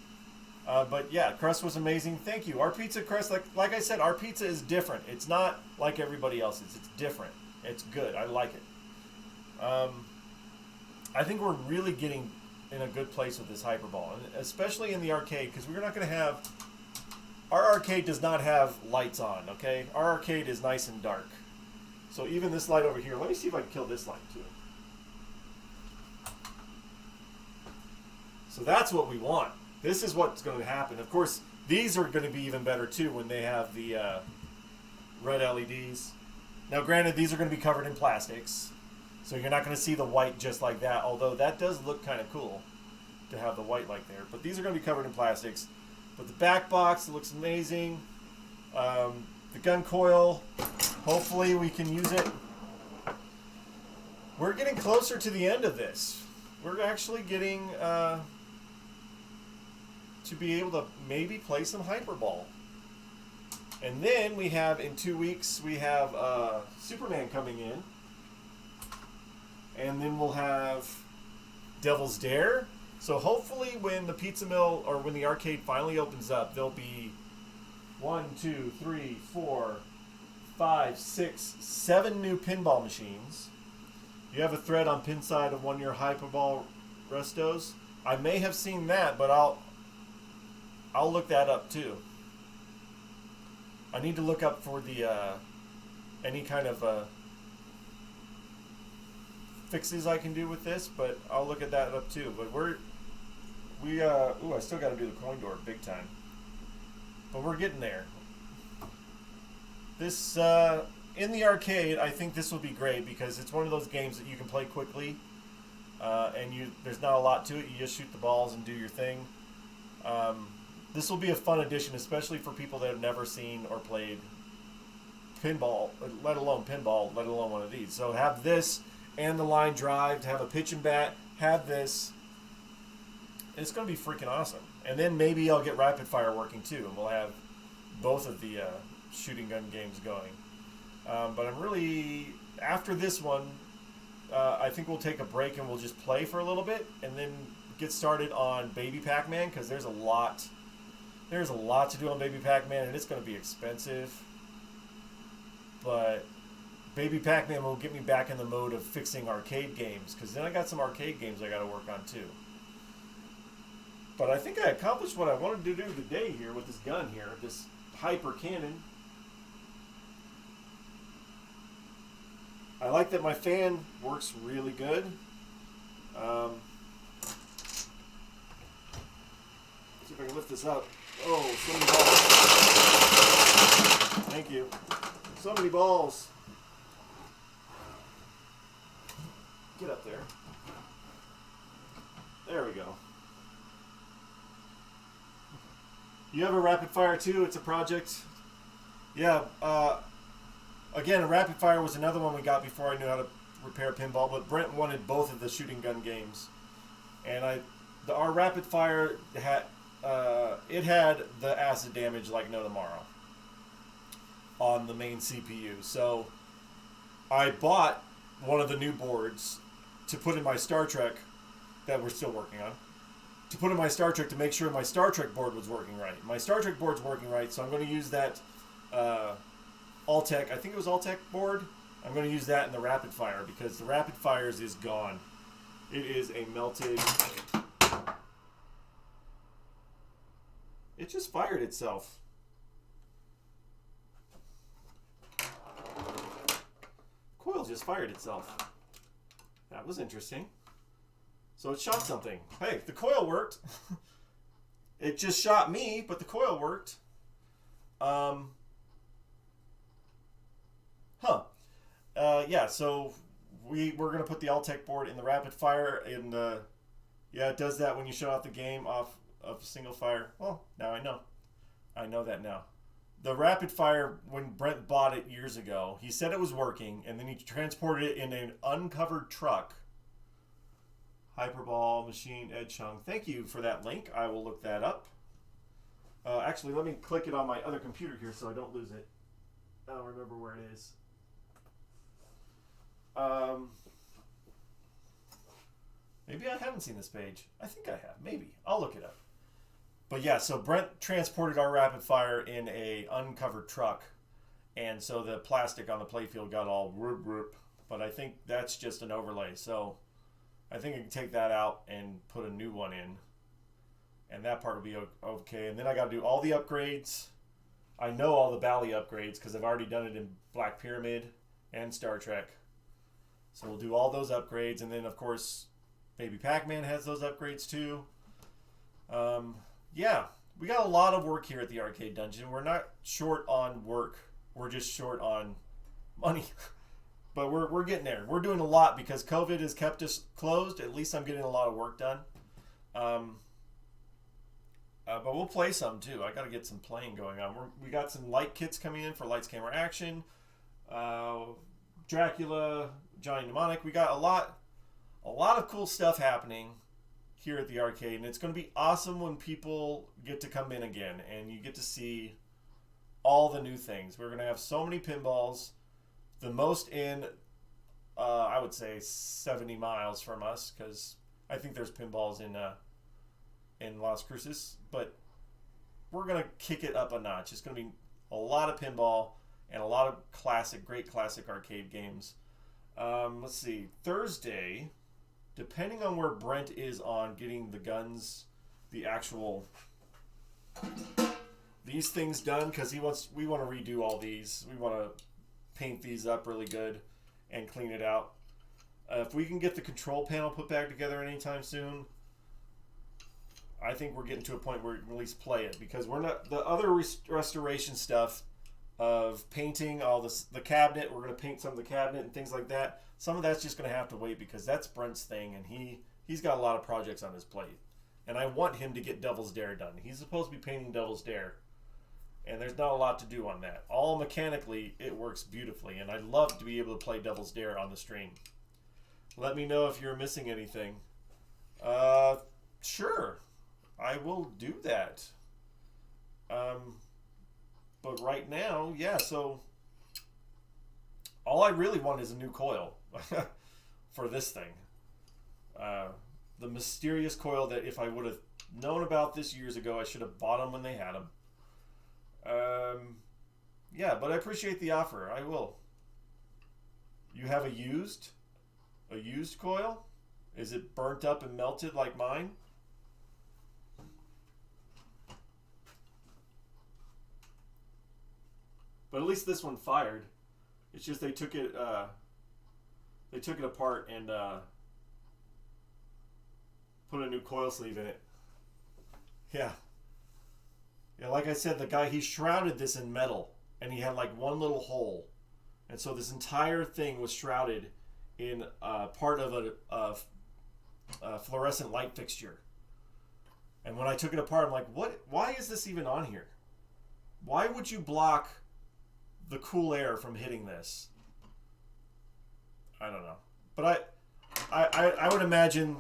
But yeah, crust was amazing. Thank you. Our pizza crust, like I said, our pizza is different. It's not like everybody else's. It's different. It's good. I like it. I think we're really getting in a good place with this Hyperball, and especially in the arcade, because we're not going to have... Our arcade does not have lights on, okay? Our arcade is nice and dark. So even this light over here, let me see if I can kill this light too. So that's what we want. This is what's going to happen. Of course, these are going to be even better too when they have the red LEDs. Now granted, these are going to be covered in plastics, so you're not going to see the white just like that, although that does look kind of cool to have the white like there. But these are going to be covered in plastics. But the back box, it looks amazing. The gun coil, hopefully we can use it. We're getting closer to the end of this. We're actually getting to be able to maybe play some Hyperball. And then we have, in 2 weeks, we have Superman coming in. And then we'll have Devil's Dare. So hopefully when the pizza mill, or when the arcade finally opens up, there'll be 1, 2, 3, 4, 5, 6, 7 new pinball machines. You have a thread on Pinside of one of your Hyperball restos. I may have seen that, but I'll look that up too. I need to look up for the any kind of fixes I can do with this, but I'll look at that up too. But I still got to do the coin door big time, but we're getting there. This in the arcade, I think this will be great because it's one of those games that you can play quickly, and there's not a lot to it. You just shoot the balls and do your thing. This will be a fun addition, especially for people that have never seen or played pinball, let alone one of these. So have this and the line drive, to have a pitch and bat, have this. It's going to be freaking awesome. And then maybe I'll get Rapid Fire working too, and we'll have both of the shooting gun games going. But I'm really, after this one, I think we'll take a break and we'll just play for a little bit and then get started on Baby Pac-Man, because there's a lot to do on Baby Pac-Man, and it's going to be expensive. But Baby Pac-Man will get me back in the mode of fixing arcade games, because then I got some arcade games I got to work on too. But I think I accomplished what I wanted to do today here with this gun here, this HyperCannon. I like that my fan works really good. See if I can lift this up. Oh, so many balls. Thank you. So many balls. Get up there. There we go. You have a Rapid Fire too? It's a project. Yeah. Again, a Rapid Fire was another one we got before I knew how to repair pinball, but Brent wanted both of the shooting gun games. And our Rapid Fire had the acid damage like no tomorrow on the main CPU. So I bought one of the new boards to put in my Star Trek that we're still working on. To put in my Star Trek to make sure my Star Trek board was working right. My Star Trek board's working right, so I'm going to use that Alltech, I think it was Alltech board. I'm going to use that in the Rapid Fire because the Rapid Fires is gone. It is a melted... It just fired itself. Coil just fired itself. That was interesting. So it shot something. Hey, the coil worked. It just shot me, but the coil worked. Huh. Yeah, so we're going to put the All-Tech board in the rapid fire. Yeah, it does that when you shut off the game off of single fire. Well, now I know. I know that now. The rapid fire, when Brent bought it years ago, he said it was working, and then he transported it in an uncovered truck. Hyperball Machine Ed Chung. Thank you for that link. I will look that up. Actually, let me click it on my other computer here so I don't lose it. I don't remember where it is. Maybe I haven't seen this page. I think I have. Maybe. I'll look it up. But yeah, so Brent transported our rapid fire in a uncovered truck, and so the plastic on the playfield got all whoop whoop. But I think that's just an overlay, so I think I can take that out and put a new one in, and that part will be okay. And then I got to do all the upgrades. I know all the Bally upgrades because I've already done it in Black Pyramid and Star Trek. So we'll do all those upgrades, and then of course Baby Pac-Man has those upgrades too. Yeah, we got a lot of work here at the Arcade Dungeon. We're not short on work. We're just short on money. But we're getting there. We're doing a lot because COVID has kept us closed. At least I'm getting a lot of work done. But we'll play some too. I got to get some playing going on. We got some light kits coming in for Lights, Camera, Action. Dracula, Johnny Mnemonic. We got a lot of cool stuff happening here at the arcade, and it's going to be awesome when people get to come in again and you get to see all the new things. We're going to have so many pinballs, the most in I would say 70 miles from us, because I think there's pinballs in Las Cruces, but we're going to kick it up a notch. It's going to be a lot of pinball and a lot of great classic arcade games. Let's see, Thursday, depending on where Brent is on getting the guns, the actual these things done, because we want to redo all these. We want to paint these up really good and clean it out. If we can get the control panel put back together anytime soon, I think we're getting to a point where we can at least play it, because we're not the other restoration stuff of painting all the cabinet. We're going to paint some of the cabinet and things like that. Some of that's just going to have to wait because that's Brent's thing, and he's got a lot of projects on his plate. And I want him to get Devil's Dare done. He's supposed to be painting Devil's Dare, and there's not a lot to do on that. All mechanically, it works beautifully, and I'd love to be able to play Devil's Dare on the stream. Let me know if you're missing anything. Sure, I will do that. But right now, yeah, so all I really want is a new coil for this thing. The mysterious coil that if I would have known about this years ago, I should have bought them when they had them. Yeah, but I appreciate the offer. I will. You have a used coil? Is it burnt up and melted like mine? But at least this one fired. It's just they took it apart and put a new coil sleeve in it. Yeah. Yeah, like I said, the guy, he shrouded this in metal, and he had like one little hole. And so this entire thing was shrouded in part of a fluorescent light fixture. And when I took it apart, I'm like, what? Why is this even on here? Why would you block the cool air from hitting this? I don't know. But I would imagine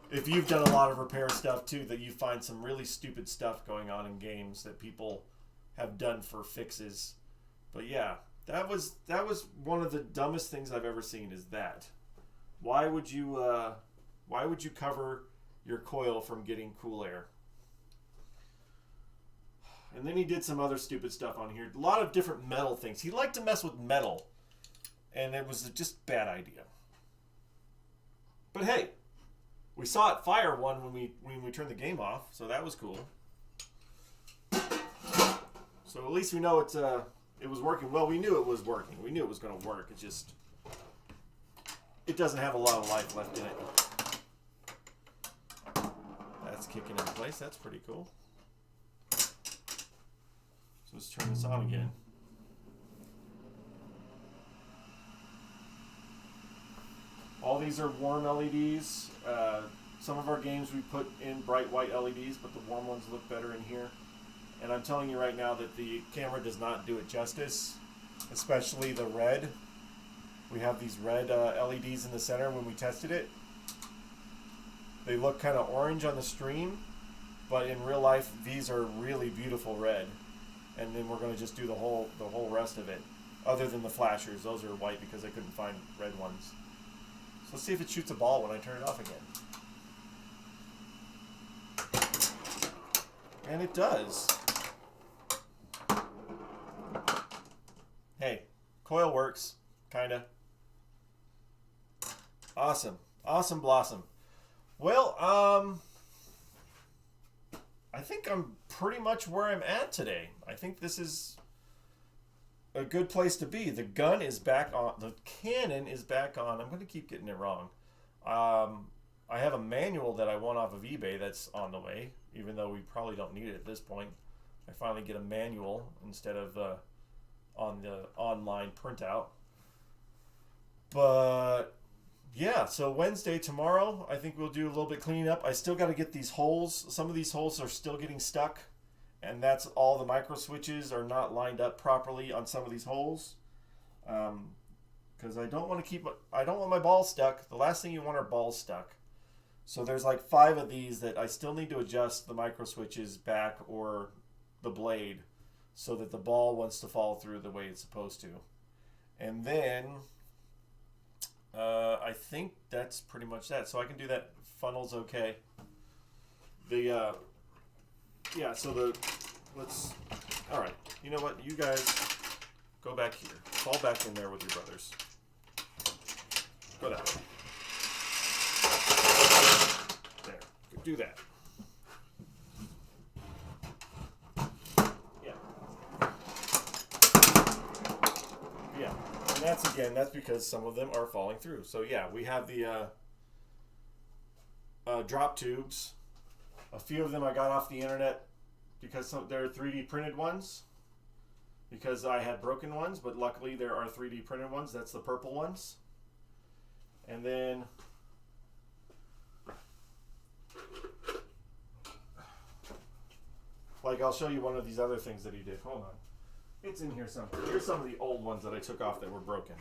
if you've done a lot of repair stuff too, that you find some really stupid stuff going on in games that people have done for fixes. But yeah, that was one of the dumbest things I've ever seen, is that. Why would you cover your coil from getting cool air? And then he did some other stupid stuff on here. A lot of different metal things. He liked to mess with metal, and it was just a bad idea. But hey, we saw it fire one when we turned the game off, so that was cool. So at least we know it was working. Well, we knew it was working. We knew it was going to work. It doesn't have a lot of life left in it. That's kicking into place. That's pretty cool. So Let's turn this on again. All these are warm LEDs. Some of our games we put in bright white LEDs, but the warm ones look better in here. And I'm telling you right now that the camera does not do it justice, especially the red. We have these red LEDs in the center when we tested it. They look kind of orange on the stream, but in real life, these are really beautiful red. And then we're going to just do the whole rest of it, other than the flashers. Those are white because I couldn't find red ones. So let's see if it shoots a ball when I turn it off again. And it does. Hey, coil works, kinda. Awesome. Awesome blossom. Well, I think I'm pretty much where I'm at today. I think this is a good place to be. The gun is back on. The cannon is back on. I'm going to keep getting it wrong. I have a manual that I won off of eBay that's on the way, even though we probably don't need it at this point. I finally get a manual instead of on the online printout. But yeah, so Wednesday, tomorrow, I think we'll do a little bit cleaning up. I still got to get these holes. Some of these holes are still getting stuck, and that's all the micro switches are not lined up properly on some of these holes. Because I don't want my balls stuck. The last thing you want are balls stuck. So there's like 5 of these that I still need to adjust the micro switches back or the blade so that the ball wants to fall through the way it's supposed to. And then I think that's pretty much that. So I can do that. Funnel's okay. All right. You know what? You guys go back here. Fall back in there with your brothers. Go that way. There. Do that. Yeah. Yeah. And that's because some of them are falling through. So yeah, we have the drop tubes. A few of them I got off the internet because they're 3D printed ones. Because I had broken ones, but luckily there are 3D printed ones. That's the purple ones. And then like I'll show you one of these other things that he did. Hold on. It's in here somewhere. Here's some of the old ones that I took off that were broken.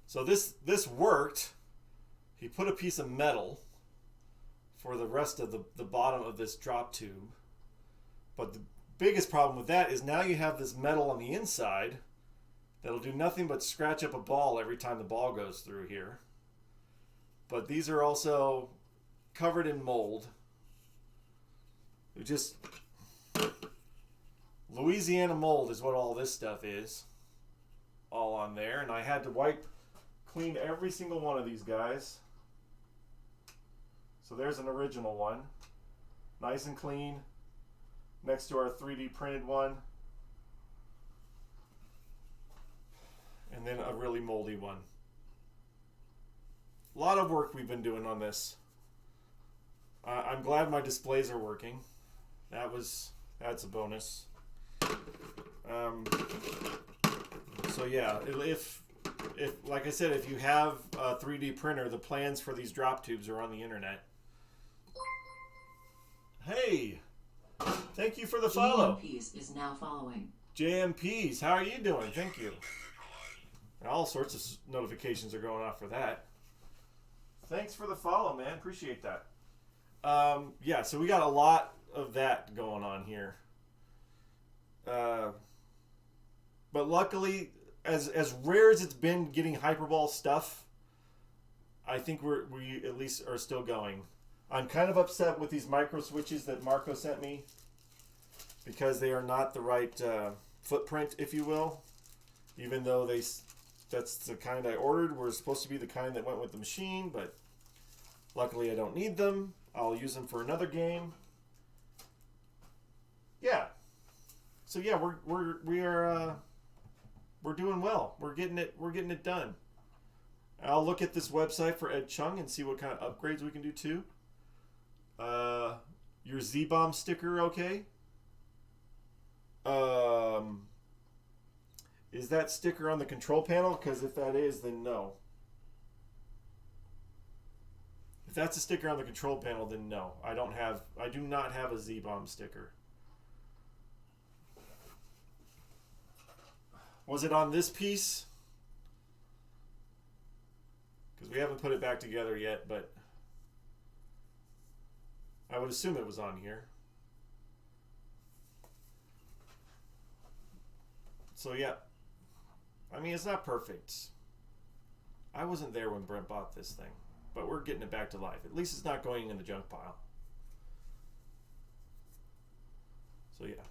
So this worked. He put a piece of metal for the rest of the bottom of this drop tube. But the biggest problem with that is now you have this metal on the inside that'll do nothing but scratch up a ball every time the ball goes through here. But these are also covered in mold. Just Louisiana mold is what all this stuff is. All on there. And I had to clean every single one of these guys. So there's an original one. Nice and clean. Next to our 3D printed one. And then a really moldy one. A lot of work we've been doing on this. I'm glad my displays are working. That's a bonus. So yeah, if like I said, if you have a 3D printer, the plans for these drop tubes are on the internet. Hey, thank you for the follow. JMPs is now following. JMPs, how are you doing? Thank you. All sorts of notifications are going off for that. Thanks for the follow, man. Appreciate that. Yeah, so we got a lot of that going on here. But luckily, as rare as it's been getting Hyperball stuff, I think we at least are still going. I'm kind of upset with these micro switches that Marco sent me because they are not the right footprint, if you will. Even though that's the kind I ordered, were supposed to be the kind that went with the machine, but luckily I don't need them. I'll use them for another game. Yeah. So yeah, we're doing well. We're getting it done. I'll look at this website for Ed Chung and see what kind of upgrades we can do too. Your Z-Bomb sticker, okay? Is that sticker on the control panel? Because if that is, then no. If that's a sticker on the control panel, then no. I do not have a Z-Bomb sticker. Was it on this piece? Because we haven't put it back together yet, but I would assume it was on here. So yeah, I mean, it's not perfect. I wasn't there when Brent bought this thing, but we're getting it back to life. At least it's not going in the junk pile. So yeah,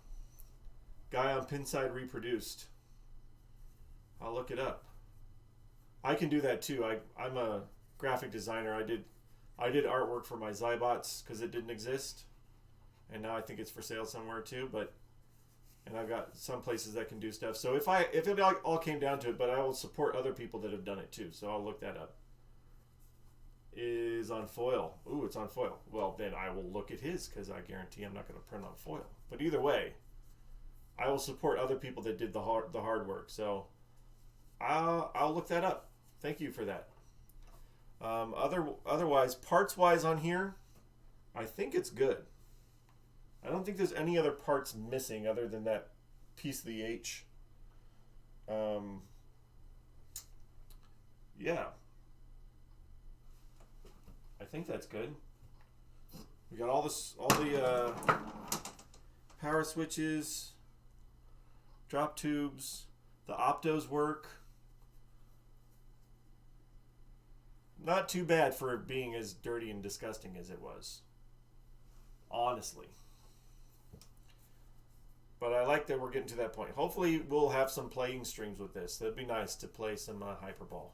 guy on Pinside reproduced. I'll look it up. I can do that too. I'm a graphic designer. I did artwork for my Zybots because it didn't exist, and now I think it's for sale somewhere too. And I've got some places that can do stuff. So if it all came down to it, but I will support other people that have done it too. So I'll look that up. Is on foil. Ooh, it's on foil. Well, then I will look at his because I guarantee I'm not going to print on foil. But either way, I will support other people that did the hard work. So I'll look that up. Thank you for that. Otherwise, parts-wise on here, I think it's good. I don't think there's any other parts missing other than that piece of the H. Yeah. I think that's good. We got all the power switches, drop tubes, the optos work. Not too bad for it being as dirty and disgusting as it was. Honestly. But I like that we're getting to that point. Hopefully we'll have some playing streams with this. That'd be nice to play some Hyperball.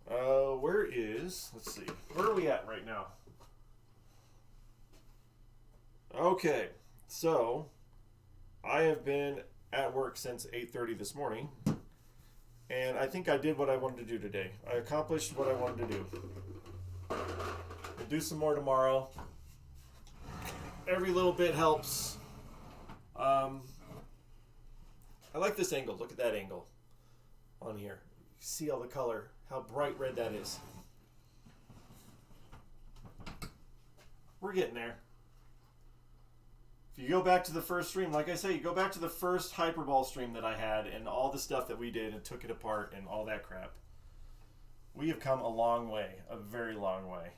Let's see. Where are we at right now? Okay. So, I have been at work since 8:30 this morning. And I think I did what I wanted to do today. I accomplished what I wanted to do. We'll do some more tomorrow. Every little bit helps. I like this angle. Look at that angle on here. You see all the color, how bright red that is. We're getting there. If you go back to the first stream, like I say, you go back to the first Hyperball stream that I had and all the stuff that we did and took it apart and all that crap. We have come a long way, a very long way.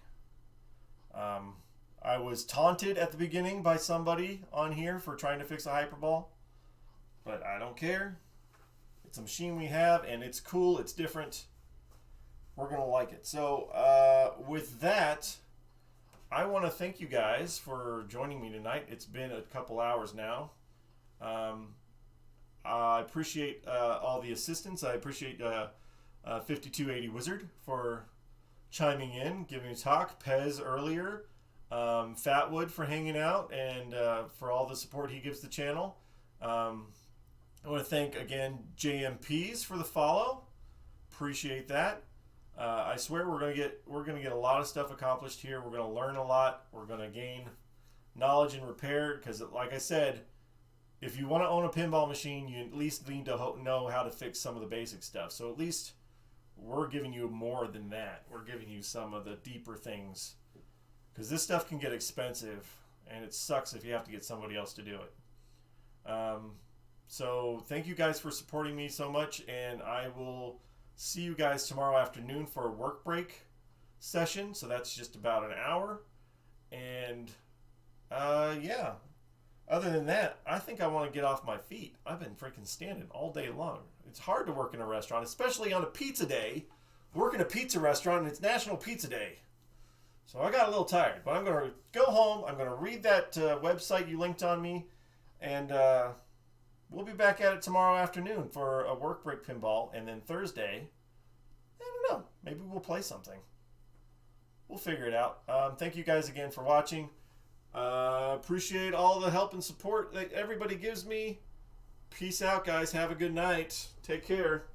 I was taunted at the beginning by somebody on here for trying to fix a Hyperball, but I don't care. It's a machine we have, and it's cool. It's different. We're going to like it. So with that, I want to thank you guys for joining me tonight. It's been a couple hours now. I appreciate all the assistance. I appreciate 5280 Wizard for chiming in, giving a talk. Pez earlier. Fatwood for hanging out and for all the support he gives the channel. I want to thank again JMPs for the follow. Appreciate that. I swear we're gonna get a lot of stuff accomplished here. We're gonna learn a lot. We're gonna gain knowledge and repair because, like I said, if you want to own a pinball machine, you at least need to know how to fix some of the basic stuff. So at least we're giving you more than that. We're giving you some of the deeper things. Because this stuff can get expensive, and it sucks if you have to get somebody else to do it. So thank you guys for supporting me so much, and I will see you guys tomorrow afternoon for a work break session. So that's just about an hour. And yeah, other than that, I think I want to get off my feet. I've been freaking standing all day long. It's hard to work in a restaurant, especially on a pizza day. Work in a pizza restaurant, and it's National Pizza Day. So I got a little tired, but I'm going to go home. I'm going to read that website you linked on me, and we'll be back at it tomorrow afternoon for a work break pinball, and then Thursday, I don't know, maybe we'll play something. We'll figure it out. Thank you guys again for watching. Appreciate all the help and support that everybody gives me. Peace out, guys. Have a good night. Take care.